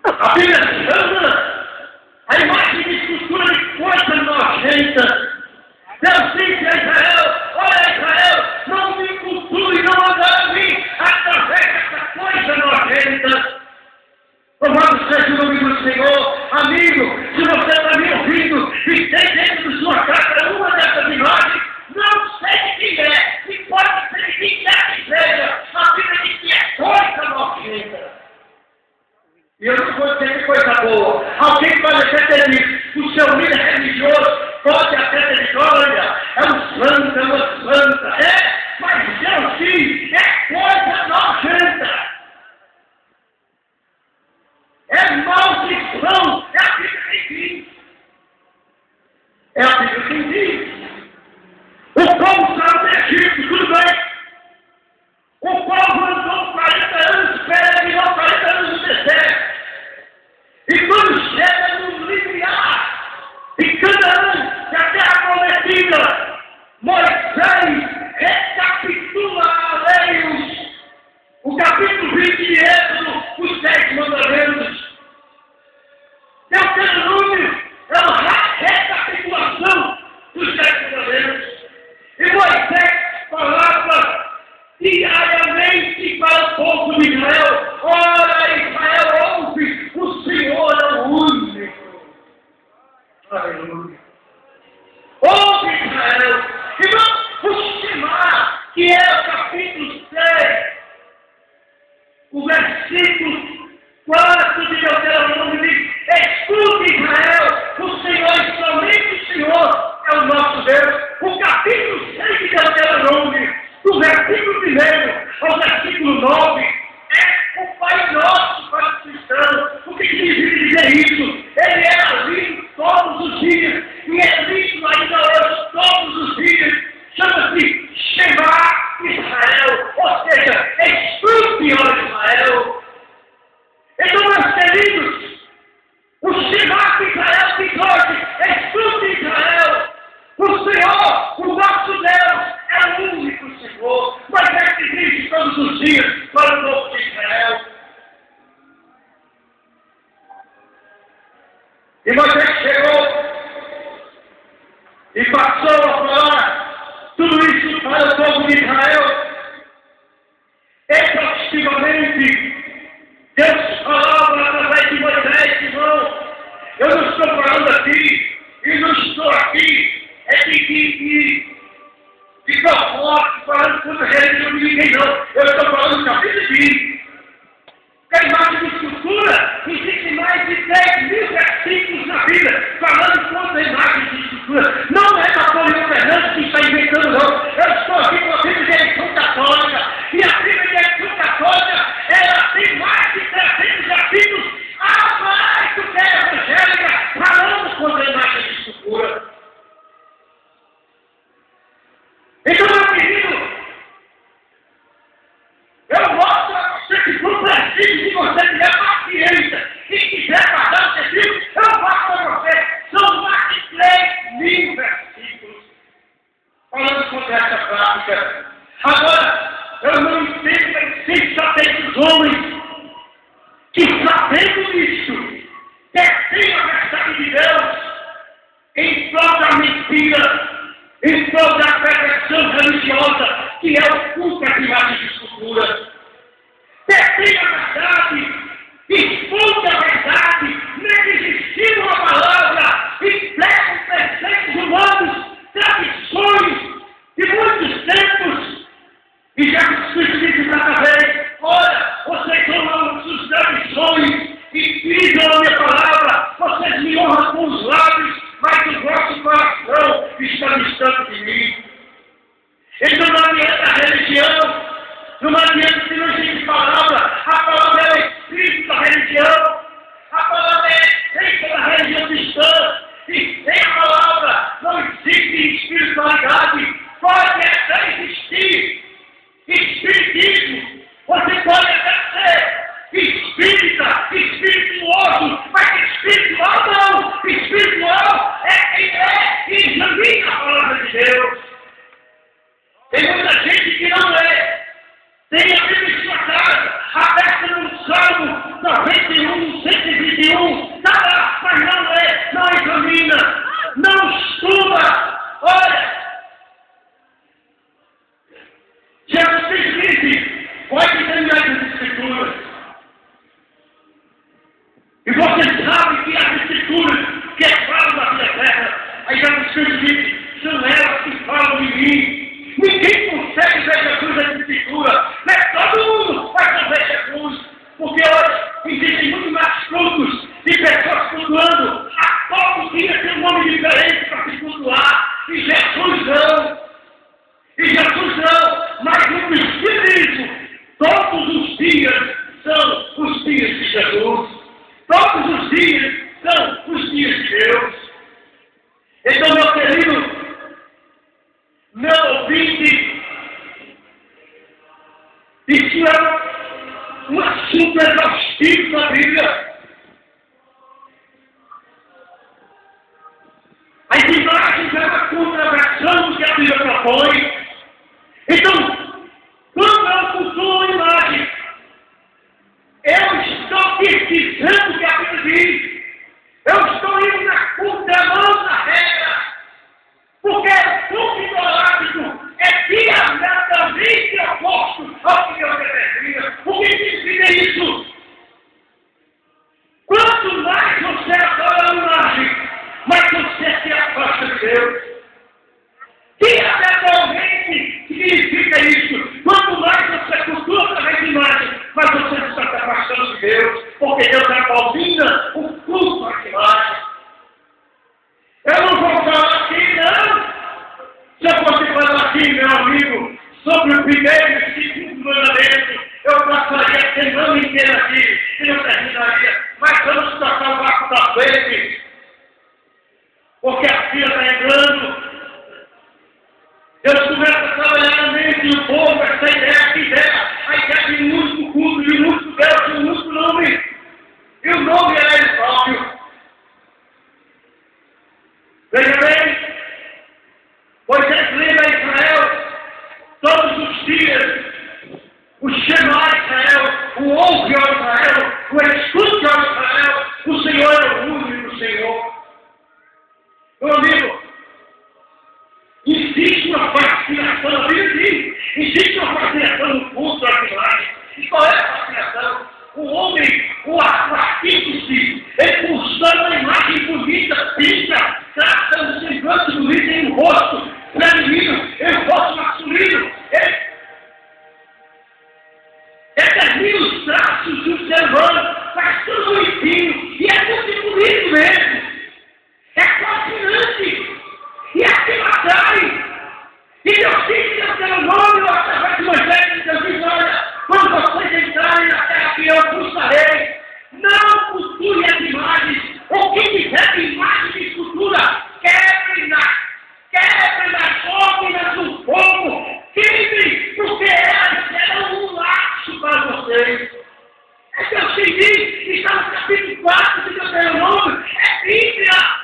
A Bíblia chama a imagem de escultura de coisa nojenta. Deus disse a Israel: olha, Israel, não me cultue, não adore a mim através dessa coisa nojenta. Louvado seja o nome do Senhor. Amigo, se você está me ouvindo e tem dentro de sua casa uma dessas imagens, não sei quem é, e pode ser quem quer que seja, a Bíblia diz que é coisa nojenta. E eu não vou dizer que coisa boa. Alguém pode até ter dito, o seu líder religioso pode até ter dito: olha, é um santo, é uma santa. É, mas Deus diz, é coisa nojenta. É maldição. É a Bíblia quem diz. É a Bíblia quem diz. O povo saiu do Egito, tudo bem. O povo andou 40 anos, peregrinou 40 anos no deserto. E quando chega no limiar de Canaã, da terra prometida, Moisés recapitula a lei, o capítulo 20 de Êxodo, os 10 mandamentos. Deuteronômio é uma recapitulação dos 10 mandamentos. E Moisés falava diariamente para o povo de Israel: ora, Israel, ouve, o Senhor é o único. Aleluia. Ouve, Israel. Irmão, o Shema, que é o capítulo 6, o versículo 4 de Deuteronômio diz: escute, Israel, o Senhor e somente o Senhor é o nosso Deus. O capítulo 6 de Deuteronômio, do versículo 1 ao versículo 9, é o Pai Nosso para os cristãos. O que significa dizer isso? Ele era lido todos os dias, e é lido ainda hoje todos os dias. Chama-se Shema Israel, ou seja, escute, ó Israel. Então, meus queridos, o Shema Israel diz hoje: escute, Israel. O Senhor, o nosso Deus, é o único Senhor, mas é que diz todos os dias para o povo de Israel. E Moisés chegou e passou a falar tudo isso para o povo de Israel. Exaustivamente, Deus falava através de Moisés: irmão, eu não estou falando aqui, e não estou aqui de propósito, falando contra a religião de ninguém, não. Eu estou falando da Bíblia diz. A imagem de escultura, existe mais de 10.000 versículos na Bíblia falando contra a imagem de escultura. Não é Napoleão Fernandes que está inventando, não. Eu estou aqui com a Bíblia de Eleição Católica. E a Bíblia de Eleição Católica, ela tem mais de 300 versículos a mais do que a evangélica falando contra a imagem de escultura. Então, meu querido, eu mostro a você que for preciso, se você tiver paciência e quiser guardar o versículo, eu faço para você. São mais de 3.000 versículos falando contra essa prática. Agora, eu não entendo a insensatez dos homens que, sabendo isso, detêm a verdade de Deus em prol da mentira, em prol da perversão religiosa, que é o culto às imagens de escultura. Detém a verdade, escuta a verdade, negligenciam a palavra e pregam preceitos humanos, tradições está distante de mim. Então não adianta a religião, não adianta se não existe palavra, a palavra é o espírito da religião, a palavra é a essência da religião cristã, e sem a palavra não existe espiritualidade, pode até existir espiritismo, você pode até ser espírita, espirituoso, mas espiritual não, espiritual é quem examina a palavra de Deus. Tem muita gente que não é. Tem a Bíblia em sua casa, aberta no Salmo 91, 121, está lá, mas não é, não examina, não estuda. Olha, Jesus disse, pode examinar as Escrituras. E você sabe que as Escrituras que falam da minha terra, aí Jesus disse, são elas que falam de mim. Ninguém consegue ver Jesus na Escritura. Não é todo mundo vai ver Jesus. Porque hoje existem muito mais cultos de pessoas cultuando. A todo dia tem um nome diferente para se cultuar. E Jesus não. Mas no Cristianismo, todos os dias são os dias de Jesus. Todos os dias são os dias de Deus. Então, meu querido, meu ouvinte, isso é um assunto exaustivo da Bíblia. As imagens é uma contraversão do que a Bíblia propõe. Então, quando eu cultuo a imagem, eu estou pesquisando o que a Bíblia diz. Eu estou indo na contramão da regra. Porque o culto idolátrico é diametralmente oposto ao que Deus determina. O que significa isso? Quanto mais você adora a imagem, mais você se afasta de Deus. Diametralmente significa isso. Quanto mais você cultua através de imagem, mais você está se afastando de Deus. Porque Deus abomina o culto às imagens. Eu não vou falar aqui, não. Se eu fosse falar aqui, meu amigo, sobre o primeiro e segundo mandamento, eu passaria a semana inteira aqui e não terminaria. Mas vamos tocar o barco da frente, porque a fila está entrando. Eu começo a trabalhar na mente do povo, essa ideia, a ideia de um único culto, de um único Deus, de um único nome. E o nome é ele próprio. Veja bem, Moisés lembra a Israel todos os dias, o Shema Israel, o ouve a Israel, o escute a Israel, o Senhor é o único Senhor. Meu amigo, existe uma fascinação, a Bíblia diz, existe uma fascinação no culto da imagem. E qual é a fascinação? O homem, o artífice, ele pulsando a imagem bonita, pinta, traça um semblante bonito em um rosto feminino, em um rosto masculino. Ele determina os traços do ser humano, faz tudo bonitinho, e é muito bonito mesmo. É fascinante, e aquilo atrai. E Deus disse no seu nome, através de Moisés, Deus diz, olha, quando vocês entrarem na terra que eu pulsarei, não culture as imagens, ou quem tiver de imagem de escultura, quebre-nas, jogue-nas no fogo, quebre, porque elas serão um laço para vocês. É Deus que diz, está no capítulo 4 de Deuteronômio, é Bíblia.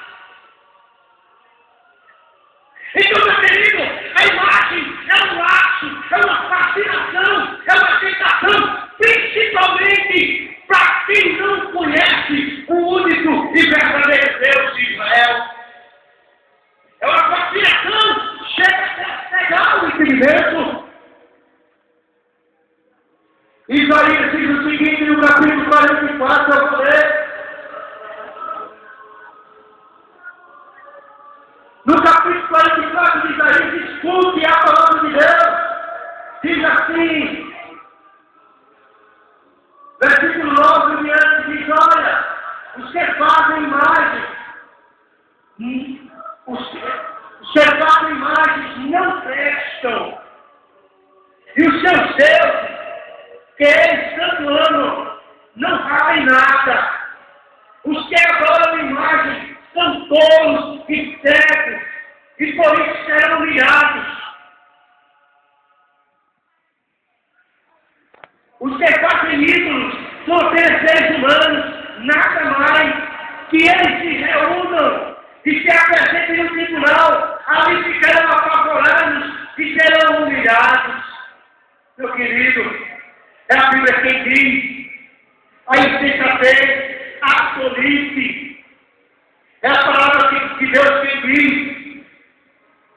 Então, meu querido, a imagem é um laço, é uma fascinação, é uma tentação, principalmente para quem não conhece o único e verdadeiro Deus de Israel. É uma fascinação, chega a cegar o entendimento. Isaías diz o seguinte no capítulo 44, a você. No capítulo 44 de Isaías, escute a palavra de Deus. Diz assim, versículo 9 em diante, diz, olha, os que fazem imagem, os Servaram imagens não prestam. E os seus deuses, que eles tanto amam, não valem nada. Os que adoram imagens são tolos e cegos, e por isso serão humilhados. Os que fazem ídolos são apenas seres humanos, nada mais, que eles se reúnam e se apresentem no tribunal, ali ficarão apavorados e serão humilhados. Meu querido, é a Bíblia quem diz, a insensatez, a tolice, é a palavra de Deus quem diz.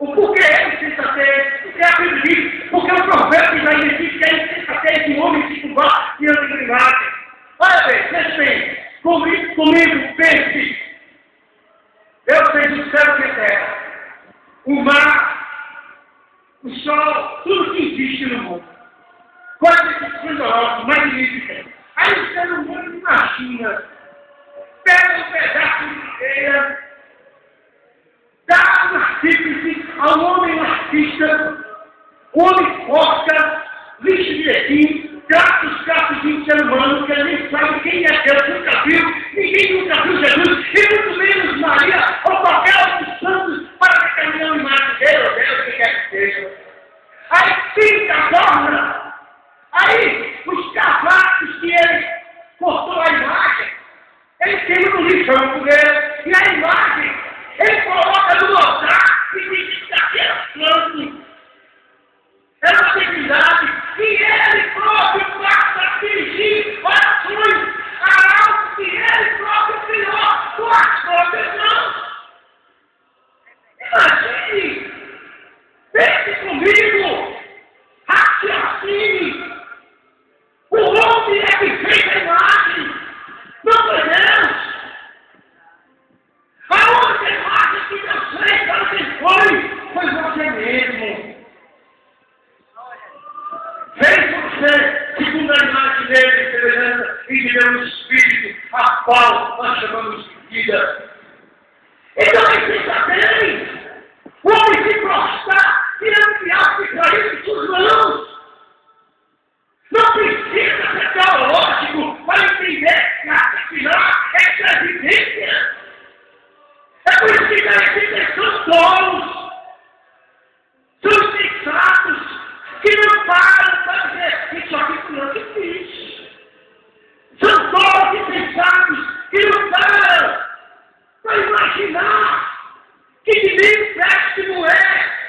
O porquê é insensatez? Porque a Bíblia diz, porque o profeta Isaías diz que é insensatez de um homem se curvar diante de imagem. Olha bem, veja bem, comigo, pense. Eu sei do céu e da terra, o mar, o sol, tudo que existe no mundo. Coisas esplendorosas, magníficas. Aí o ser humano imagina, pega um pedaço de madeira, dá um artífice ao homem artista, o homem corta, lixa direitinho, trata os traços de um ser humano que ele nem sabe quem é Deus, nunca viu, ninguém nunca viu Jesus, e muito menos Maria ou qualquer outro santo para determinar uma imagem dele ou dela, o que quer que seja. Aí pinta a forma. Aí, os cavalos que ele cortou a imagem, ele queima no lixão com ele, e a imagem, ele coloca no altar e diz que aquela planta é uma divindade, e ele próprio passa a dirigir orações a algo que ele próprio criou com as próprias mãos. Imagine, pense comigo, raciocine. O homem é que fez a imagem, não foi Deus. A única imagem que Deus fez para quem foi você mesmo. Fez você, segundo a imagem dele, semelhança e de Deus Espírito, a qual nós chamamos de vida. Então é insensatez. O homem se prostrar diante de algo que caiu em suas mãos. Não precisa ser teológico para entender que afinal essa é evidência. É por isso que as evidências são tolos, são insensatos, que não param para dizer isso aqui não se fiz. São tolos e insensatos que não param para imaginar que de mim péssimo é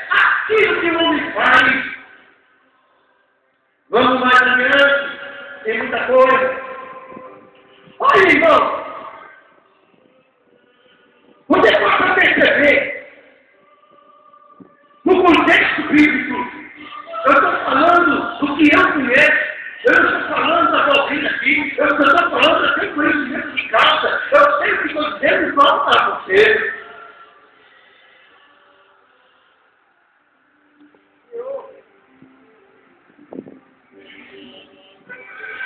aquilo que o homem faz. Vamos mais adiante, tem muita coisa. Olha, irmão, você pode perceber, no contexto bíblico, eu estou falando do que eu conheço, eu não estou falando da doutrina aqui, eu estou falando da conhecimento de causa, eu sei o que estou dizendo e falo para você.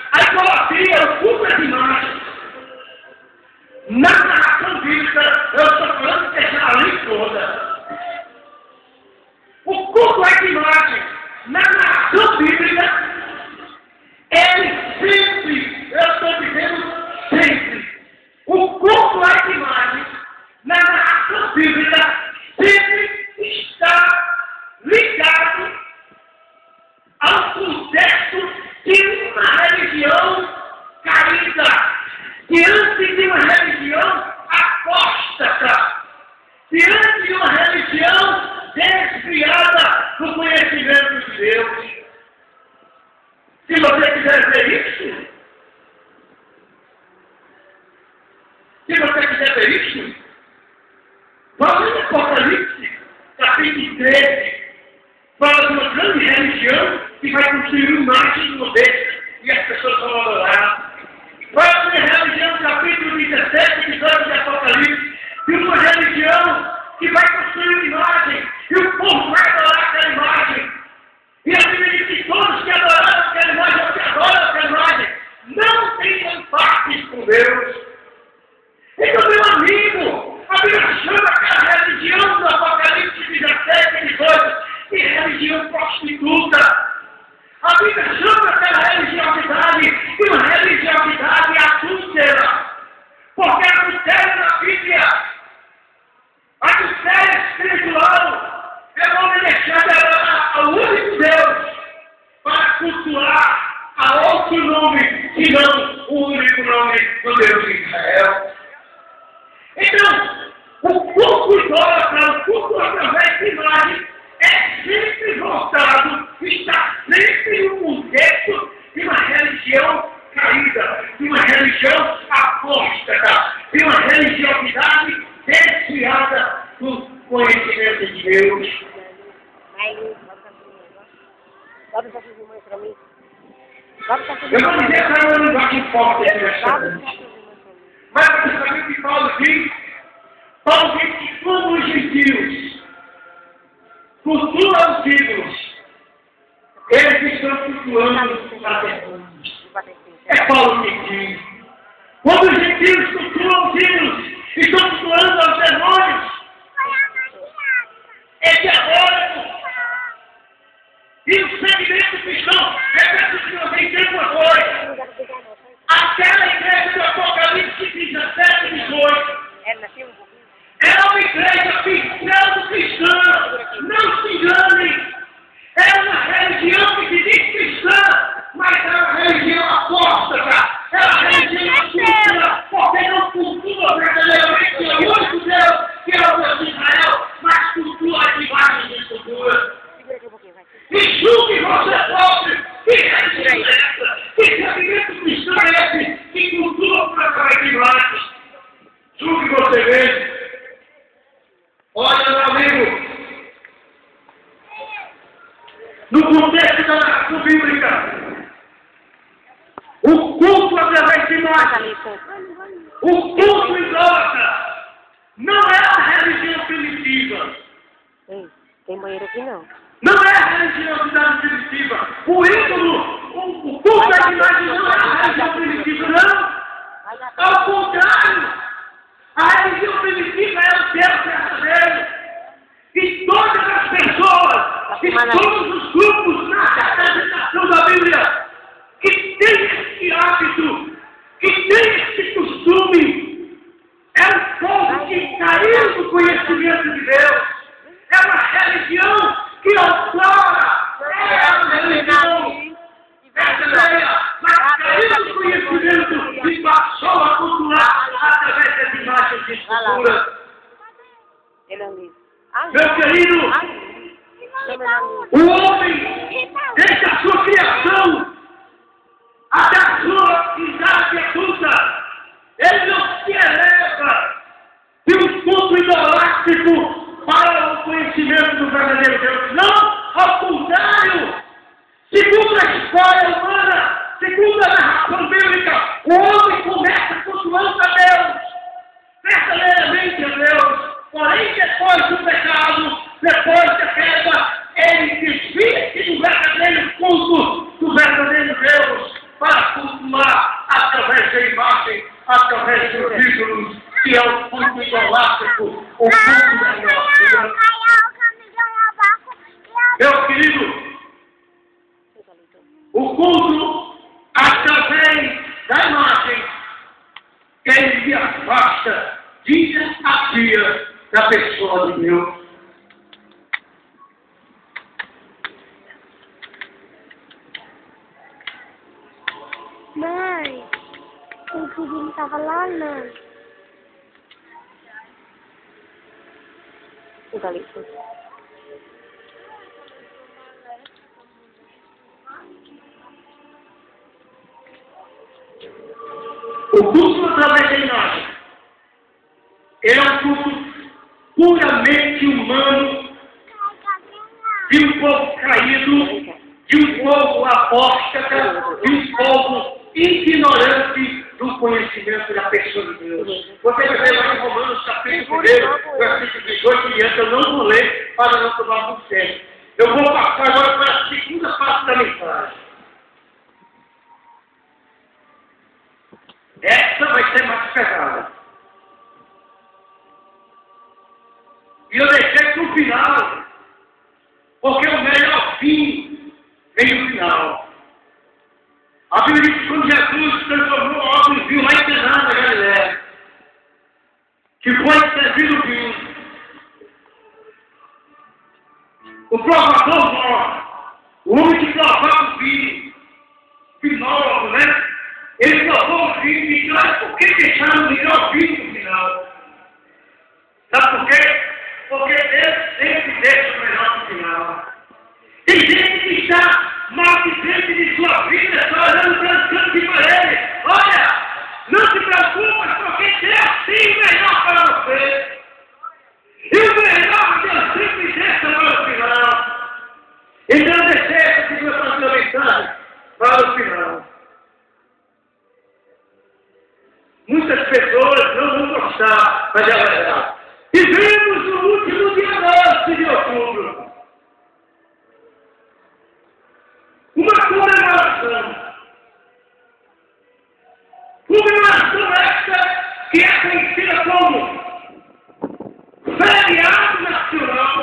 A idolatria, o culto às imagens. Na narração bíblica, eu estou falando que é a lei toda. O culto às imagens, na narração bíblica, ele sempre, eu estou dizendo sempre, o culto às imagens, na narração bíblica, sempre está ligado ao contexto de uma religião caída, diante de uma religião apóstata, diante de uma religião desviada do conhecimento de Deus. Se você quiser ver isso, vamos no Apocalipse, capítulo 13, fala de uma grande religião que vai construir imagens no modelo e as pessoas vão adorar. Fala de uma religião, capítulo 17, episódio de Apocalipse, de uma religião que vai construir uma imagem e o povo vai adorar aquela imagem. E a Bíblia diz que todos que adoraram aquela imagem ou que adoram aquela imagem não têm parte com Deus. Então, meu amigo, a Bíblia chama aquela religião do Apocalipse 17 religião prostituta. A Bíblia chama aquela religiosidade de uma religiosidade adúltera. Porque a adultério na Bíblia, a adultério espiritual, é uma deixada ao único Deus para cultuar a outro nome, que não o único nome do Deus de Israel. Então, o culto idólatra, o culto através de imagem, é sempre voltado, está sempre no contexto de uma religião caída, de uma religião apóstata, de uma religiosidade desviada do conhecimento de Deus. Eu vou dizer para uma linguagem forte aqui nesta noite. Mas você sabe o que Paulo diz? Paulo diz que como os gentios cultuam os ídolos, eles estão cultuando a demônios. É Paulo que diz. Quando os gentios cultuam os ídolos, estão cultuando aos demônios. É diabólico. E o segmento cristão é preciso que você entenda uma coisa. Aquela igreja do Apocalipse 17, 18 é uma igreja cristã. Não se enganem. É uma religião que se diz cristã, mas é uma religião apóstata. É uma religião adúltera, porque não cultua verdadeiramente o único Deus, que é o Deus de Israel, mas cultua as imagens de escultura. E julgue você próprio, que religião é essa? Que segmento cristão é esse que cultua por através de imagens? Julgue você mesmo. Olha, meu amigo, no contexto da narração bíblica, o culto através de imagens, o culto idólatra, não é a religião primitiva. Ei, tem banheiro aqui não. Não é a religiosidade primitiva. O ídolo, o culto das imagens não é a religião primitiva, não. Ao contrário, a religião primitiva é o Deus verdadeiro. E todas as pessoas, e todos os grupos na apresentação da Bíblia, que têm esse hábito, que têm esse costume, é um povo que caiu do conhecimento de Deus. É uma religião que outrora é uma religião verdadeira, mas caiu do conhecimento e passou a cultuar através das imagens de escultura. Meu querido, o homem, desde a sua criação até a sua idade adulta, ele não se eleva de um culto idolátrico para o conhecimento do verdadeiro Deus. Não, ao contrário, segundo a história humana, segundo a narração bíblica, o homem começa cultuando a Deus, verdadeiramente a Deus. Porém, depois do pecado, depois da queda, ele desvia-se do verdadeiro culto, do verdadeiro Deus, para cultuar através da imagem, através dos ídolos, que é o culto idolátrico, o culto da idolatria. Meu querido, o culto através da imagem, ele se afasta dia a dia da pessoa de Deus. Mãe, o Kidinho estava lá, não. O Galito. O culto através da imagem é um culto puramente humano de um povo caído, de um povo apóstata, de um povo ignorante do conhecimento da pessoa de Deus. Você vai ver lá em Romanos capítulo 1, versículo 18 e diante, eu não vou ler para não tomar muito tempo. Eu vou passar agora para a segunda parte da mensagem. Essa vai ser mais pesada. E eu deixei para o final, porque o melhor O provador morre. O homem que provava o vinho, finólogo, né? Ele provou o vinho e disse, por que deixaram o melhor vinho no final? Sabe por quê? Porque Deus sempre deixa o melhor no final. Tem gente que está maldizente de sua vida, só olhando para os cantos de parede. Olha, não se preocupe, porque Deus tem o melhor para você. E o melhor Deus sempre deixa para o final. Então deixei essa situação da mensagem para o final. Muitas pessoas não vão gostar, mas é verdade. Vivemos no último dia 12 de outubro. Uma comemoração. Comemoração esta que é conhecida como feriado nacional,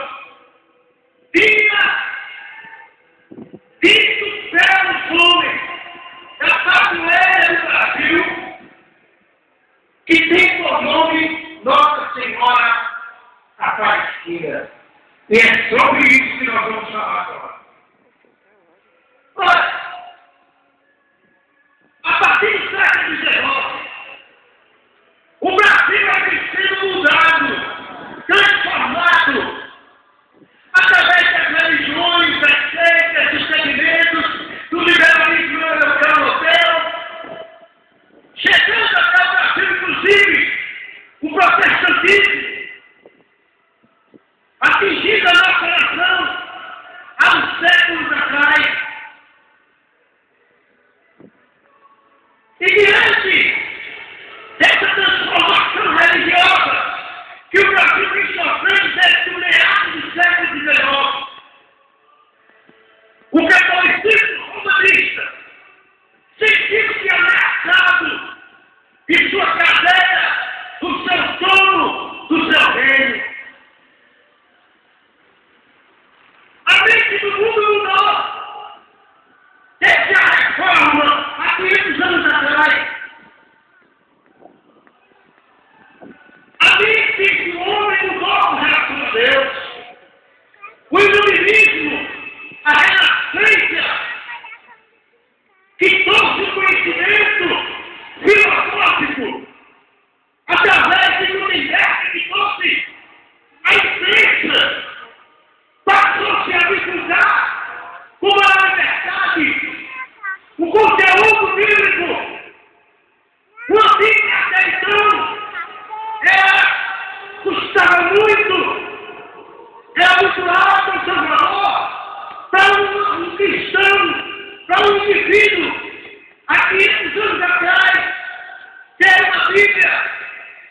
dia dito pelos homens da padroeira do Brasil, que tem por nome Nossa Senhora Aparecida. E é sobre isso que nós vamos falar agora. Olha, a partir do século XIX, o Brasil é sendo mudado, transformado, através das religiões, das seitas, dos segmentos, do liberalismo europeu, chegando até o Brasil, inclusive, o protestantismo, atingindo a nossa nação há uns séculos atrás. E diante dessa transformação religiosa que o Brasil vem sofrendo desde o meado do século XIX, o catolicismo humanista sentiu-se ameaçado de sua cadeia, do seu trono, do seu reino. A mente do mundo mudou. Desde a reforma, há 500 anos atrás. A mente do homem mudou com relação a Deus. O iluminismo, a renascença, que trouxe o conhecimento filosófico, através de Gutenberg, que trouxe a imprensa, passou-se a divulgar como a verdade, o conteúdo bíblico. O antigo até então custava muito, era muito alto o seu valor para um cristão, para um indivíduo. Há 500 anos atrás, ter uma Bíblia,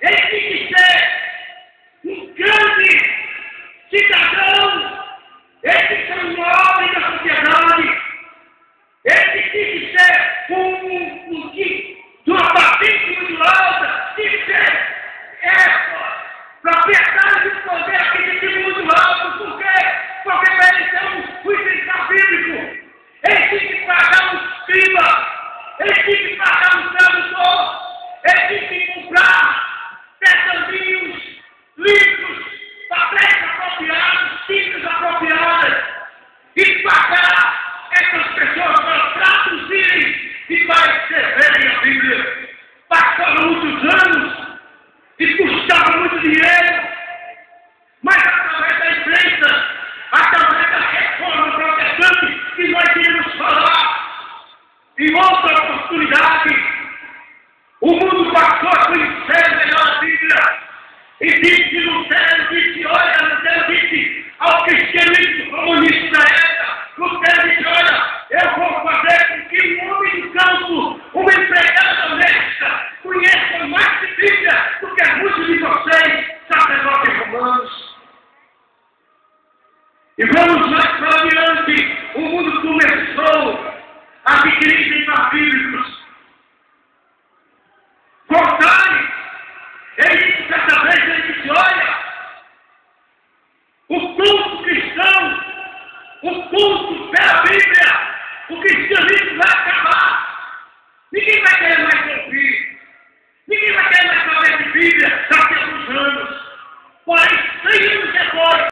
ele tinha que ser um grande cidadão, ele tinha que ser um homem da sociedade, ele tinha que ser de uma patente muito alta, tinha que ser proprietário de um poder aquisitivo muito alto. Por quê? Porque para ele ter um juiz bíblico, ele tinha que pagar um escriba, ele tinha que pagar um tradutor, ele tinha que comprar pergaminhos, livros, papéis apropriados, tintas apropriadas, e pagar essas pessoas para traduzirem e para escreverem a Bíblia. Passaram muitos anos e custava muito dinheiro, mas através da imprensa, através da reforma protestante, que nós iremos falar em outra oportunidade, o mundo passou a conhecer melhor a Bíblia. E disse Lutero, disse, olha, Lutero disse ao cristianismo comunista da época, Lutero disse, olha, eu vou fazer com que um homem do campo, uma empregada doméstica, conheça mais de Bíblia do que muitos de vocês, sacerdotes romanos. E vamos mais para adiante, o mundo começou a adquirir